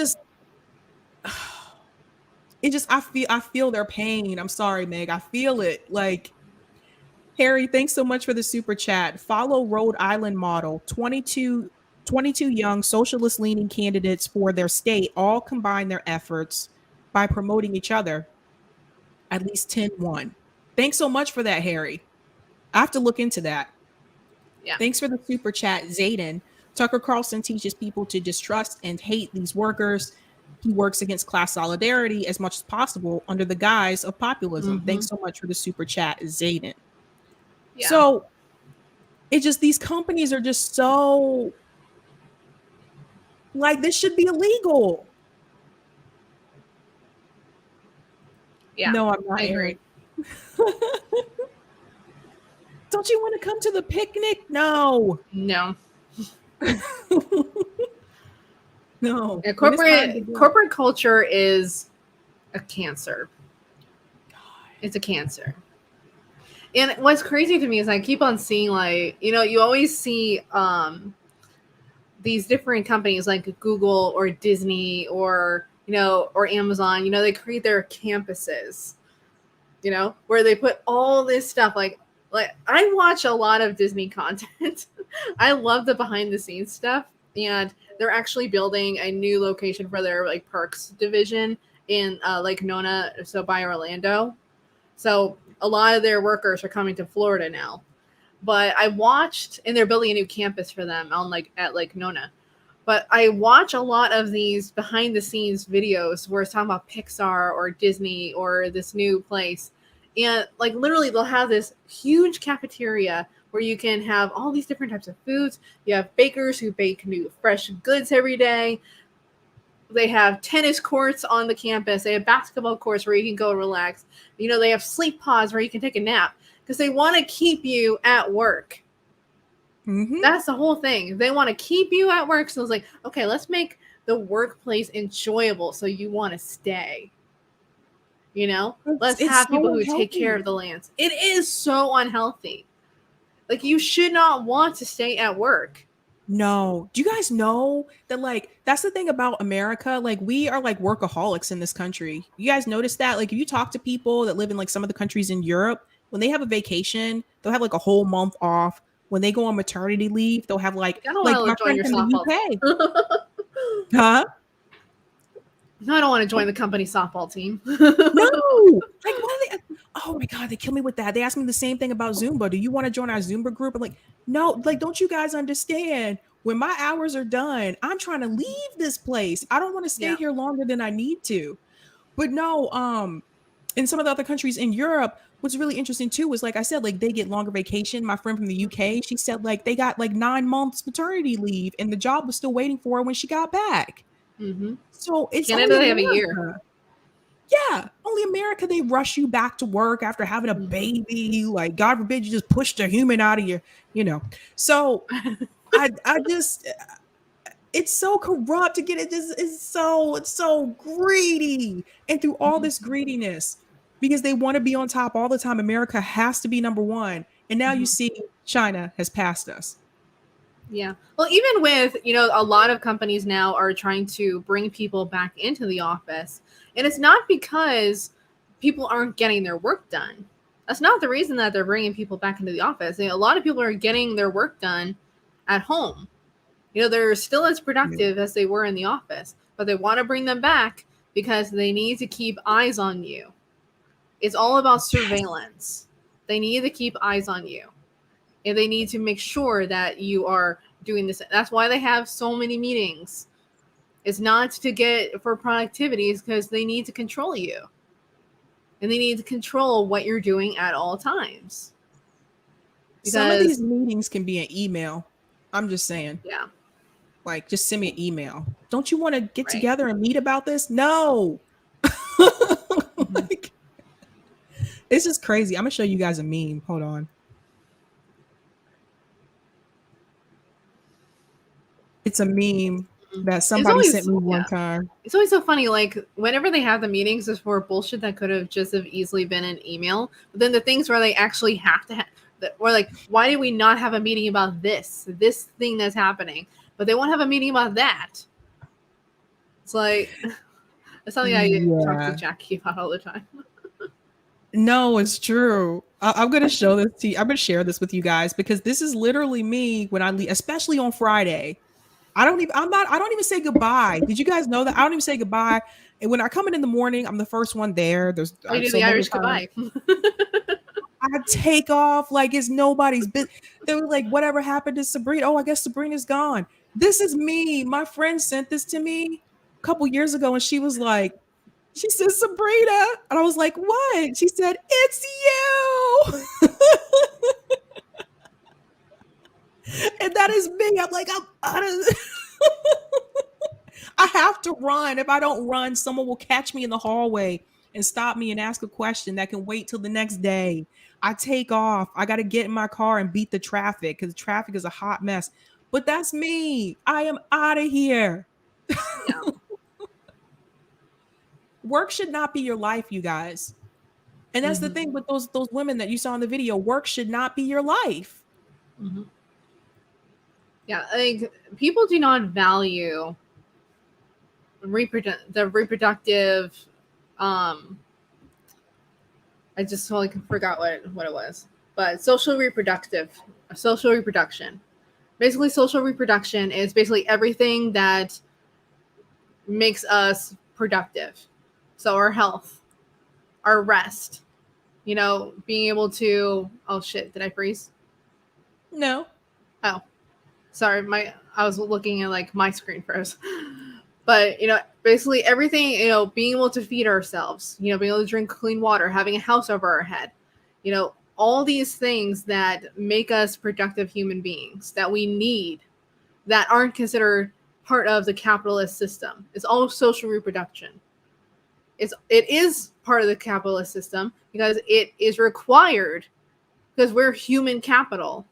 I feel their pain. I'm sorry, Meg. I feel it. Like, Harry, thanks so much for the super chat. Follow Rhode Island model. 22 young socialist-leaning candidates for their state all combine their efforts by promoting each other. At least 10 won. Thanks so much for that, Harry. I have to look into that. Yeah. Thanks for the super chat, Zayden. Tucker Carlson teaches people to distrust and hate these workers. He works against class solidarity as much as possible under the guise of populism. Thanks so much for the super chat, Zayden. Yeah. So these companies are just so like, this should be illegal. Yeah. No, I'm not. I agree. Don't you want to come to the picnic? No. No. No. Yeah, corporate culture is a cancer. It's a cancer. And what's crazy to me is I keep on seeing, like, you know, you always see these different companies like Google or Disney or, you know, or Amazon, you know, they create their campuses, you know, where they put all this stuff. Like I watch a lot of Disney content. I love the behind the scenes stuff. And they're actually building a new location for their like perks division in Lake Nona, so by Orlando. So a lot of their workers are coming to Florida now. But I watched, and they're building a new campus for them on at Lake Nona. But I watch a lot of these behind the scenes videos where it's talking about Pixar or Disney or this new place. And like literally they'll have this huge cafeteria where you can have all these different types of foods. You have bakers who bake new fresh goods every day. They have tennis courts on the campus. They have basketball courts where you can go relax. You know, they have sleep pods where you can take a nap because they want to keep you at work. Mm-hmm. That's the whole thing. They want to keep you at work. So it's like, okay, let's make the workplace enjoyable so you want to stay. You know, let's have so people who unhealthy. take care of the lands. It is so unhealthy. Like, you should not want to stay at work. No. Do you guys know that, like, that's the thing about America? Like, we are like workaholics in this country. You guys notice that? Like, if you talk to people that live in like some of the countries in Europe, when they have a vacation, they'll have like a whole month off. When they go on maternity leave, they'll have like my friend from the UK. Huh? No, I don't want to join the company softball team. No. Like, what are they? Oh my God, they kill me with that. They asked me the same thing about Zumba. Do you want to join our Zumba group? I'm like, no, like, don't you guys understand? When my hours are done, I'm trying to leave this place. I don't want to stay here longer than I need to. But no, in some of the other countries in Europe, what's really interesting too was, like I said, like they get longer vacation. My friend from the UK, she said like they got like 9 months maternity leave and the job was still waiting for her when she got back. Mm-hmm. So it's Canada, they have a year. Yeah, only America, they rush you back to work after having a baby. Like, God forbid you just push the human out of your, you know. So I just, it's so corrupt to get it. It's so greedy. And through all this greediness, because they want to be on top all the time, America has to be number one. And now you see China has passed us. Yeah. Well, even with, you know, a lot of companies now are trying to bring people back into the office. And it's not because people aren't getting their work done. That's not the reason that they're bringing people back into the office. A lot of people are getting their work done at home. You know, they're still as productive as they were in the office, but they want to bring them back because they need to keep eyes on you. It's all about surveillance. They need to keep eyes on you. And they need to make sure that you are doing this. That's why they have so many meetings. It's not to get for productivity, it's because they need to control you. And they need to control what you're doing at all times. Because some of these meetings can be an email. I'm just saying. Yeah. Like, just send me an email. Don't you want to get together and meet about this? No. Like, this is crazy. I'm going to show you guys a meme. Hold on. It's a meme that somebody sent me one time. It's always so funny. Like, whenever they have the meetings, there's more bullshit that could have just have easily been an email. But then the things where they actually have to or like, why did we not have a meeting about this thing that's happening? But they won't have a meeting about that. It's like, that's something I talk to Jackie about all the time. No, it's true. I'm going to show this to you. I'm going to share this with you guys because this is literally me when I leave, especially on Friday. I don't even say goodbye. Did you guys know that? I don't even say goodbye. And when I come in the morning, I'm the first one there. You do the Irish goodbye. I take off like it's nobody's business. They were like, whatever happened to Sabrina? Oh, I guess Sabrina's gone. This is me. My friend sent this to me a couple years ago and she was like, she said, Sabrina. And I was like, what? She said, it's you. And that is me. I'm like, I have to run. If I don't run, someone will catch me in the hallway and stop me and ask a question that can wait till the next day. I take off. I got to get in my car and beat the traffic because traffic is a hot mess. But that's me. I am out of here. Yeah. Work should not be your life, you guys. And that's the thing with those women that you saw in the video. Work should not be your life. Yeah, like people do not value the reproductive. I just totally forgot what it was, but social reproduction. Basically, social reproduction is basically everything that makes us productive. So our health, our rest, being able to. Oh shit! Did I freeze? No. Oh, sorry. I was looking at like my screen froze. But basically everything. Being able to feed ourselves. Being able to drink clean water, having a house over our head. All these things that make us productive human beings that we need, that aren't considered part of the capitalist system. It's all social reproduction. It is part of the capitalist system because it is required because we're human capital.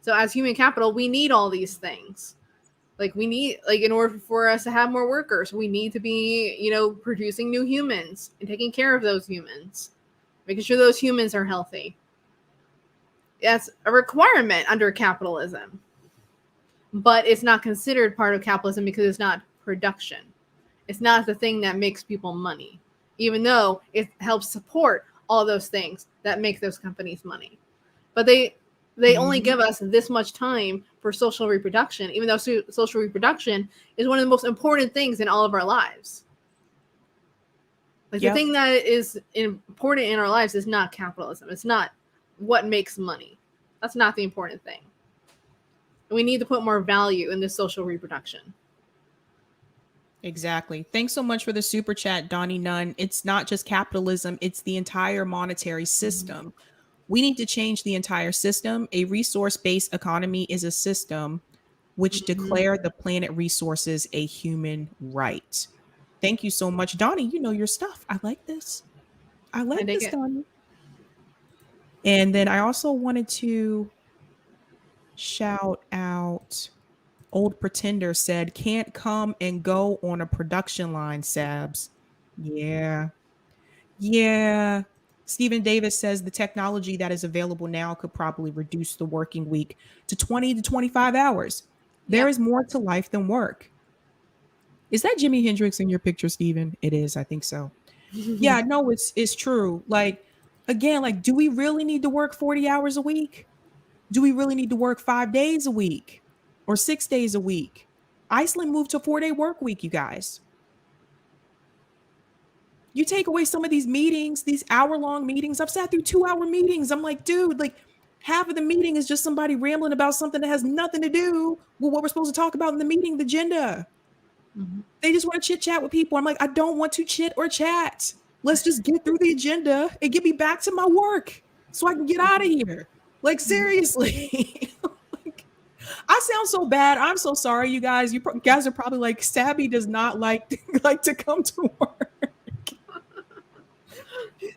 So as human capital, we need all these things. Like we need, in order for us to have more workers, we need to be, producing new humans and taking care of those humans, making sure those humans are healthy. That's a requirement under capitalism, but it's not considered part of capitalism because it's not production. It's not the thing that makes people money, even though it helps support all those things that make those companies money. But they only give us this much time for social reproduction, even though social reproduction is one of the most important things in all of our lives. The thing that is important in our lives is not capitalism. It's not what makes money. That's not the important thing. And we need to put more value in this social reproduction. Exactly. Thanks so much for the super chat, Donnie Nunn. It's not just capitalism, it's the entire monetary system. We need to change the entire system. A resource-based economy is a system which declare the planet resources a human right. Thank you so much, Donnie. You know your stuff. I like this. I like this, Donnie. And then I also wanted to shout out Old Pretender said, can't come and go on a production line, Sabs. Yeah. Stephen Davis says the technology that is available now could probably reduce the working week to 20 to 25 hours. There is more to life than work. Is that Jimi Hendrix in your picture, Stephen? It is. I think so. Yeah, no, it's true. Again, do we really need to work 40 hours a week? Do we really need to work 5 days a week? Or 6 days a week? Iceland moved to a 4-day work week, you guys. You take away some of these meetings, these hour-long meetings. I've sat through 2-hour meetings. I'm like, dude, half of the meeting is just somebody rambling about something that has nothing to do with what we're supposed to talk about in the meeting, the agenda. They just want to chit-chat with people. I'm like, I don't want to chit or chat. Let's just get through the agenda and get me back to my work so I can get out of here. Seriously. I sound so bad. I'm so sorry, you guys. You guys are probably like, Sabby does not like to come to work.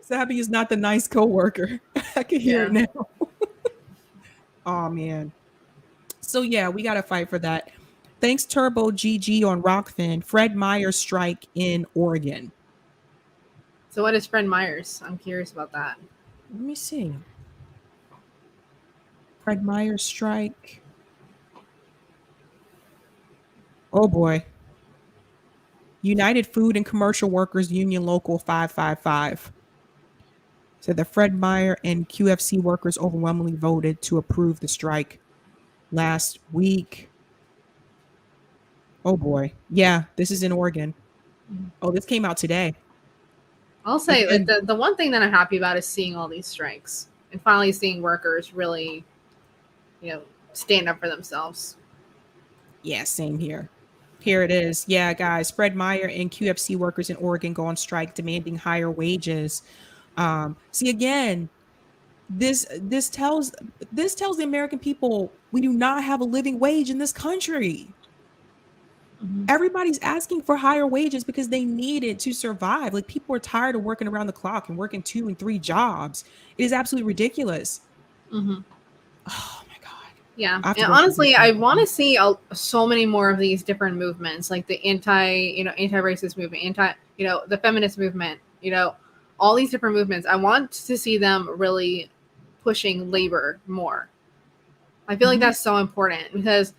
Sabby is not the nice coworker. I can hear it now. Oh man. So yeah, we got to fight for that. Thanks, Turbo GG on Rockfin. Fred Meyer's strike in Oregon. So what is Fred Meyer's? I'm curious about that. Let me see. Fred Meyer's strike. Oh boy. United Food and Commercial Workers Union Local 555 said that Fred Meyer and QFC workers overwhelmingly voted to approve the strike last week. Oh boy. Yeah, this is in Oregon. Oh, this came out today. I'll say the one thing that I'm happy about is seeing all these strikes and finally seeing workers really, stand up for themselves. Yeah, same here. Here it is. Yeah, guys, Fred Meyer and QFC workers in Oregon go on strike demanding higher wages. See, again, this tells the American people we do not have a living wage in this country. Everybody's asking for higher wages because they need it to survive. Like, people are tired of working around the clock and working 2 and 3 jobs. It is absolutely ridiculous. Mm-hmm. Oh my God. Yeah. I have to And go through honestly, this. I want to see so many more of these different movements, like the anti-racist movement, the feminist movement, all these different movements. I want to see them really pushing labor more. I feel like that's so important because,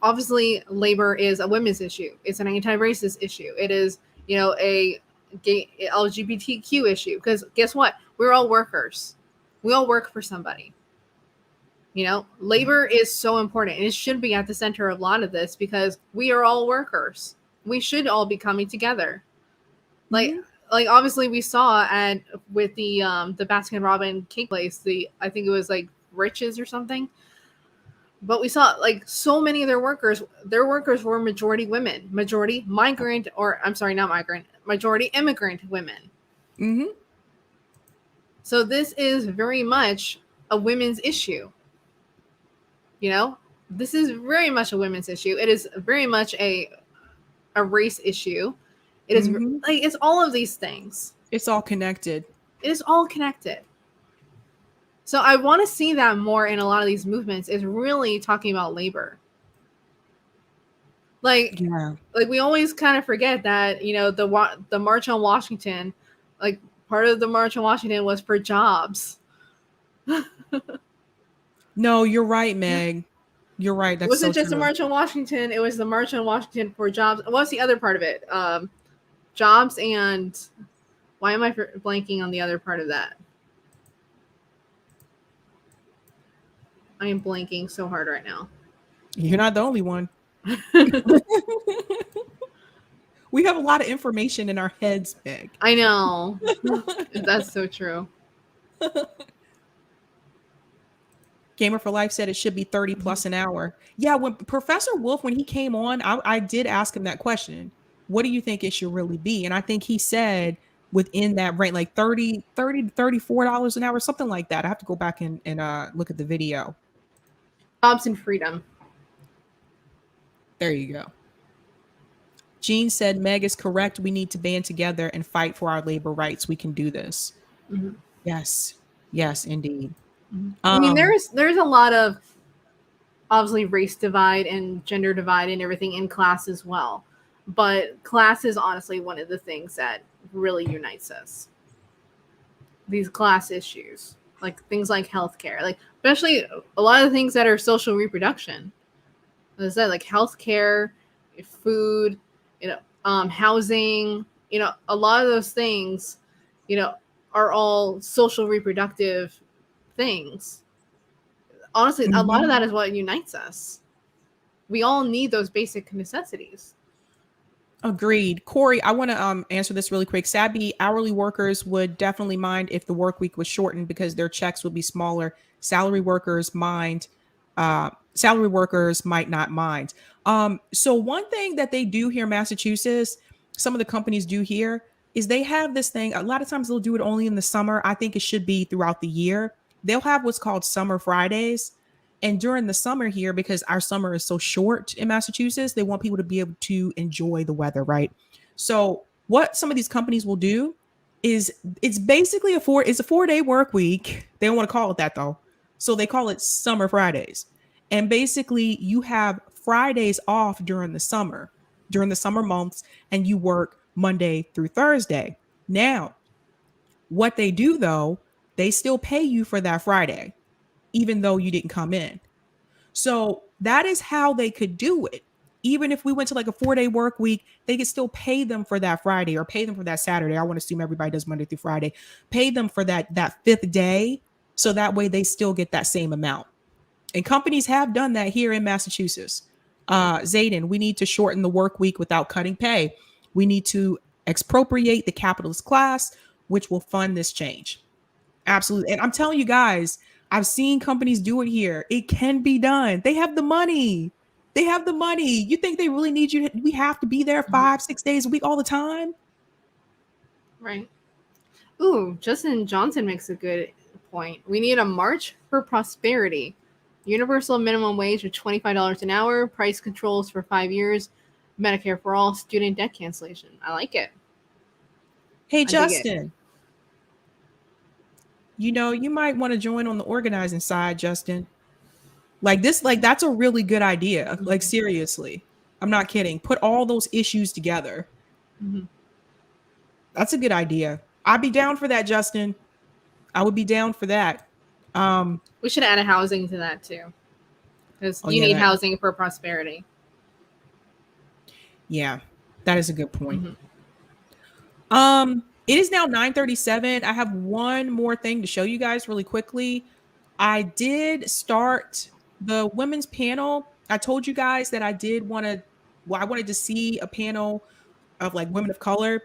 obviously labor is a women's issue. It's an anti-racist issue. It is, a gay LGBTQ issue. Because guess what? We're all workers. We all work for somebody. Labor is so important. And it should be at the center of a lot of this because we are all workers. We should all be coming together. Like obviously we saw with the Baskin-Robbins cake place, I think it was like Riches or something. But we saw like so many of their workers were majority women, majority immigrant women. Mm-hmm. So this is very much a women's issue. This is very much a women's issue. It is very much a race issue. It is like, it's all of these things. It's all connected. It is all connected. So I want to see that more in a lot of these movements, is really talking about labor. Like we always kind of forget that, the March on Washington, like part of the March on Washington was for jobs. No, you're right, Meg. You're right. That's It wasn't so just true. the March on Washington. It was the March on Washington for jobs. What's the other part of it? Jobs and why am I blanking on the other part of that? I am blanking so hard right now. You're not the only one. We have a lot of information in our heads, Meg. I know. That's so true. Gamer for Life said it should be 30 plus an hour. Yeah, when Professor Wolf, when he came on, I did ask him that question. What do you think it should really be? And I think he said within that range, like $30 to $34 an hour, something like that. I have to go back and look at the video. Jobs and freedom. There you go. Jean said, Meg is correct. We need to band together and fight for our labor rights. We can do this. Mm-hmm. Yes. Yes, indeed. Mm-hmm. I mean, there's a lot of obviously race divide and gender divide and everything in class as well. But class is honestly one of the things that really unites us. These class issues, like things like healthcare, like especially a lot of the things that are social reproduction. As I said, like healthcare, food, housing, a lot of those things, are all social reproductive things. Honestly, a lot of that is what unites us. We all need those basic necessities. Agreed. Corey, I want to answer this really quick. Sabby, hourly workers would definitely mind if the work week was shortened because their checks would be smaller. Salary workers might not mind. So one thing that they do here in Massachusetts, some of the companies do here, is they have this thing. A lot of times they'll do it only in the summer. I think it should be throughout the year. They'll have what's called summer Fridays. And during the summer here, because our summer is so short in Massachusetts, they want people to be able to enjoy the weather, right? So what some of these companies will do is it's basically a 4-day work week. They don't want to call it that though. So they call it summer Fridays. And basically you have Fridays off during the summer months, and you work Monday through Thursday. Now, what they do though, they still pay you for that Friday, even though you didn't come in. So that is how they could do it. Even if we went to like a 4-day work week, they could still pay them for that Friday or pay them for that Saturday. I want to assume everybody does Monday through Friday. Pay them for that fifth day. So that way they still get that same amount. And companies have done that here in Massachusetts. Zayden, we need to shorten the work week without cutting pay. We need to expropriate the capitalist class, which will fund this change. Absolutely. And I'm telling you guys, I've seen companies do it here. It can be done. They have the money. You think they really need you? We have to be there 5-6 days a week all the time. Right. Ooh, Justin Johnson makes a good point. We need a march for prosperity. Universal minimum wage of $25 an hour, price controls for 5 years, Medicare for all, student debt cancellation. I like it. Hey, I dig it. Justin. You know, you might want to join on the organizing side, Justin. Like this, like that's a really good idea. Like seriously. I'm not kidding. Put all those issues together. Mhm. That's a good idea. I'd be down for that, Justin. I would be down for that. We should add a housing to that too. Because you need housing for prosperity. Yeah, that is a good point. Mm-hmm. It is now 9:37. I have one more thing to show you guys really quickly. I did start the women's panel. I told you guys that I did want to, well, I wanted to see a panel of like women of color.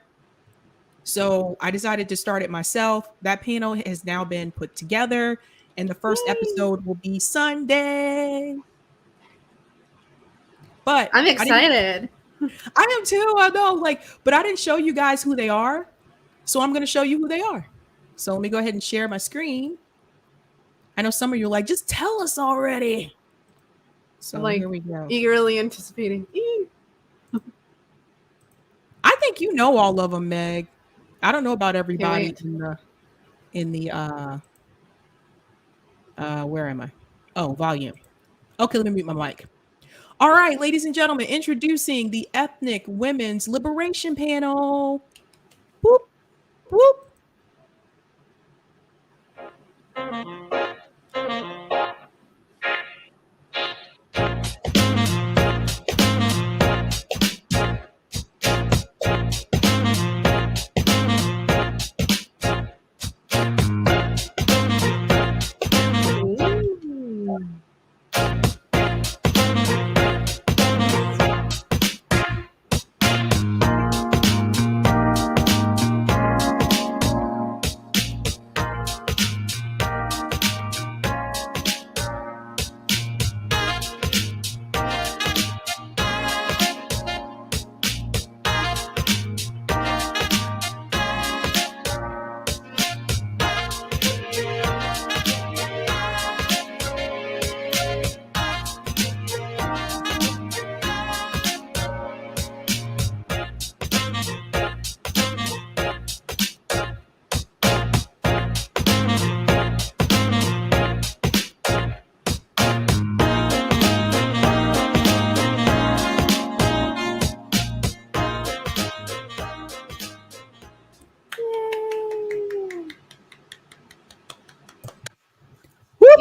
So I decided to start it myself. That panel has now been put together, and the first episode will be Sunday. But I'm excited. I am too. I know, like, but I didn't show you guys who they are. So I'm going to show you who they are. So let me go ahead and share my screen. I know some of you are like, just tell us already. So like, here we go. Eagerly anticipating. I think you know all of them, Meg. I don't know about everybody in the where am I? Oh, volume. Okay, let me mute my mic. All right, ladies and gentlemen, introducing the Ethnic Women's Liberation Panel. Whoop, whoop.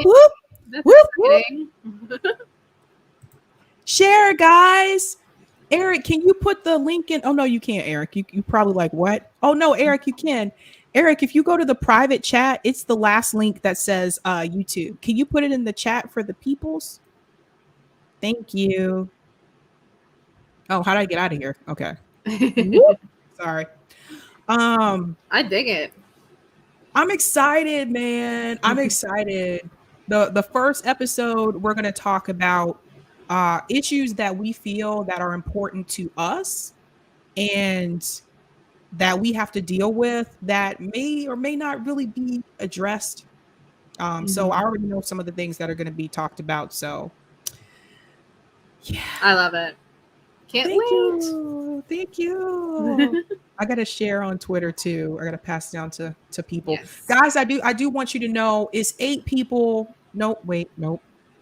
Whoop, That's whoop, exciting. Share, guys. Eric, can you put the link in? Oh, no, you can't, Eric. You probably like, what? Oh, no, Eric, you can. Eric, if you go to the private chat, it's the last link that says YouTube. Can you put it in the chat for the peoples? Thank you. Oh, how did I get out of here? Okay. Sorry. I dig it. I'm excited, man. I'm excited. The first episode, we're going to talk about issues that we feel that are important to us and that we have to deal with that may or may not really be addressed. So I already know some of the things that are going to be talked about. So yeah, I love it. Can't wait. Thank you. I got to share on Twitter too. I got to pass down to people. Yes. Guys, I do want you to know it's 8 people. Nope.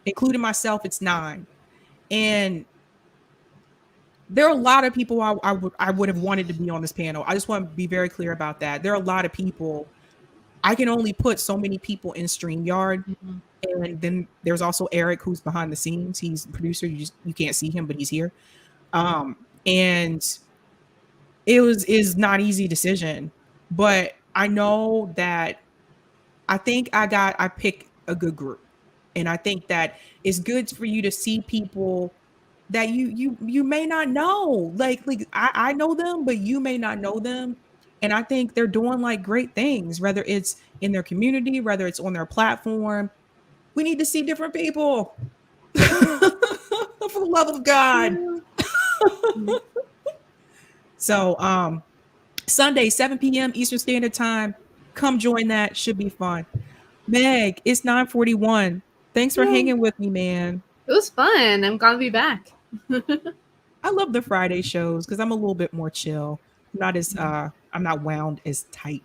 Including myself, it's 9. And there are a lot of people I would have wanted to be on this panel. I just want to be very clear about that. There are a lot of people. I can only put so many people in StreamYard. And then there's also Eric, who's behind the scenes. He's the producer. You can't see him, but he's here. And it is not an easy decision, but I know that I think I picked a good group. And I think that it's good for you to see people that you may not know. Like I know them, but you may not know them. And I think they're doing like great things, whether it's in their community, whether it's on their platform. We need to see different people. For the love of God. So Sunday, 7 p.m. Eastern Standard Time. Come join that. Should be fun. Meg, it's 9:41. Thanks for hanging with me, man. It was fun. I'm gonna be back. I love the Friday shows because I'm a little bit more chill. Not as I'm not wound as tight.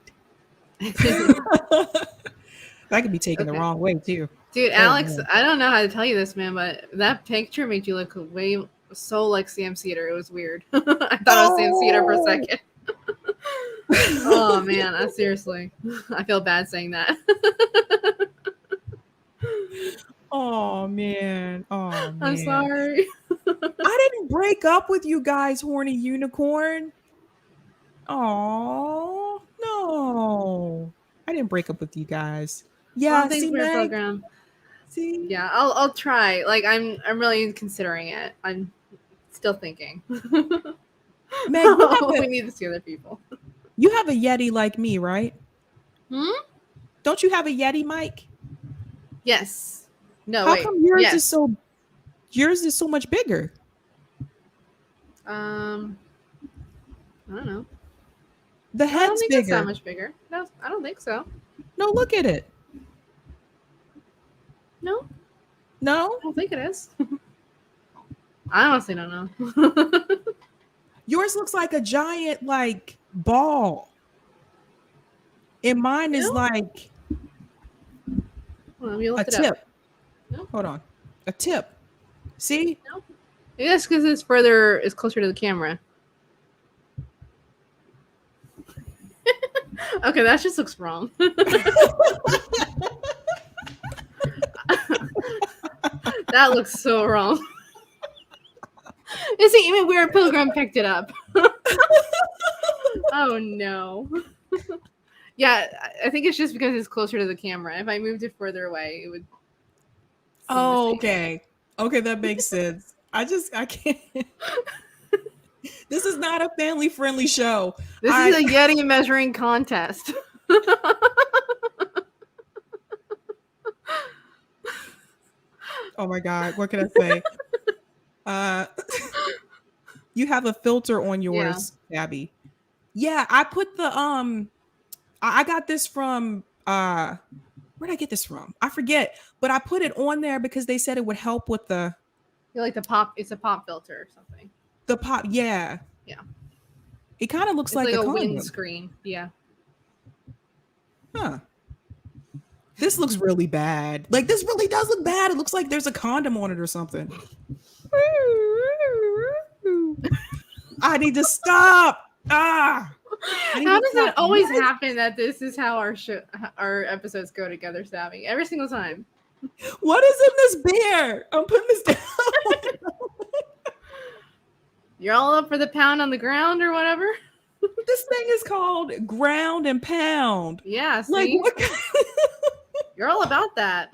That could be taken the Okay. wrong way too. Dude, Oh, Alex, man. I don't know how to tell you this, man, but that picture made you look way so like Sam Cedar. It was weird. I thought it was Sam Cedar for a second. Oh man, seriously, I feel bad saying that. Oh man. Oh man. I'm sorry. I didn't break up with you guys, horny unicorn. Oh no. I didn't break up with you guys. Yeah, Well, thanks see for your Meg. program. See? Yeah, I'll try. Like I'm really considering it. I'm still thinking. Meg, you have We a, need to see other people. you have a Yeti like me, right? Hmm? Don't you have a Yeti mic? Yes. No, How wait. come yours Yes. is so much bigger? I don't know. The I don't head's think it's bigger. that much bigger. No, I don't think so. No, look at it. No, No? I don't think it is. I honestly don't know. Yours looks like a giant like ball. And mine is No? like Well, let me a look it tip. up. No? Hold on. A tip. See? No. Maybe that's because it's closer to the camera. Okay, that just looks wrong. That looks so wrong. Is it even where Pilgrim picked it up? Oh no. Yeah, I think it's just because it's closer to the camera. If I moved it further away, it would. Oh, okay. Okay, that makes sense. I can't. This is not a family friendly show. This is a Yeti measuring contest. Oh my God. What can I say? You have a filter on yours, Sabby. Yeah, I put the I got this from where'd I get this from? I forget, but I put it on there because they said it would help with the You like the pop? It's a pop filter or something. the pop. Yeah. Yeah. It kind of looks It's like a condom. windscreen. Yeah. Huh. This looks really bad. Like this really does look bad. It looks like there's a condom on it or something. I need to stop. Ah. How does it always happen that this is how our episodes go together, Sabby? Every single time. What is in this beer? I'm putting this down. You're all up for the pound on the ground or whatever? This thing is called ground and pound. Yeah, see? Like what? You're all about that.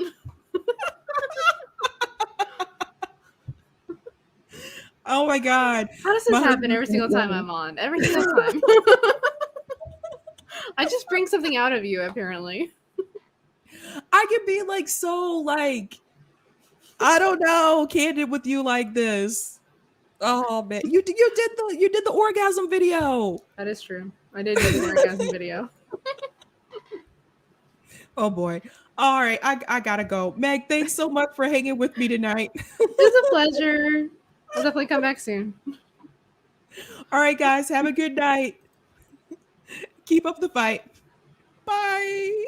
Oh my God. How does this happen every single time I'm on? Every single time. I just bring something out of you, apparently. I can be like so like I don't know, candid with you like this. Oh man, you did the orgasm video. That is true. I did do the orgasm video. Oh boy. All right, I gotta go. Meg, thanks so much for hanging with me tonight. It's a pleasure. I'll definitely come back soon. All right, guys, have a good night. Keep up the fight. Bye.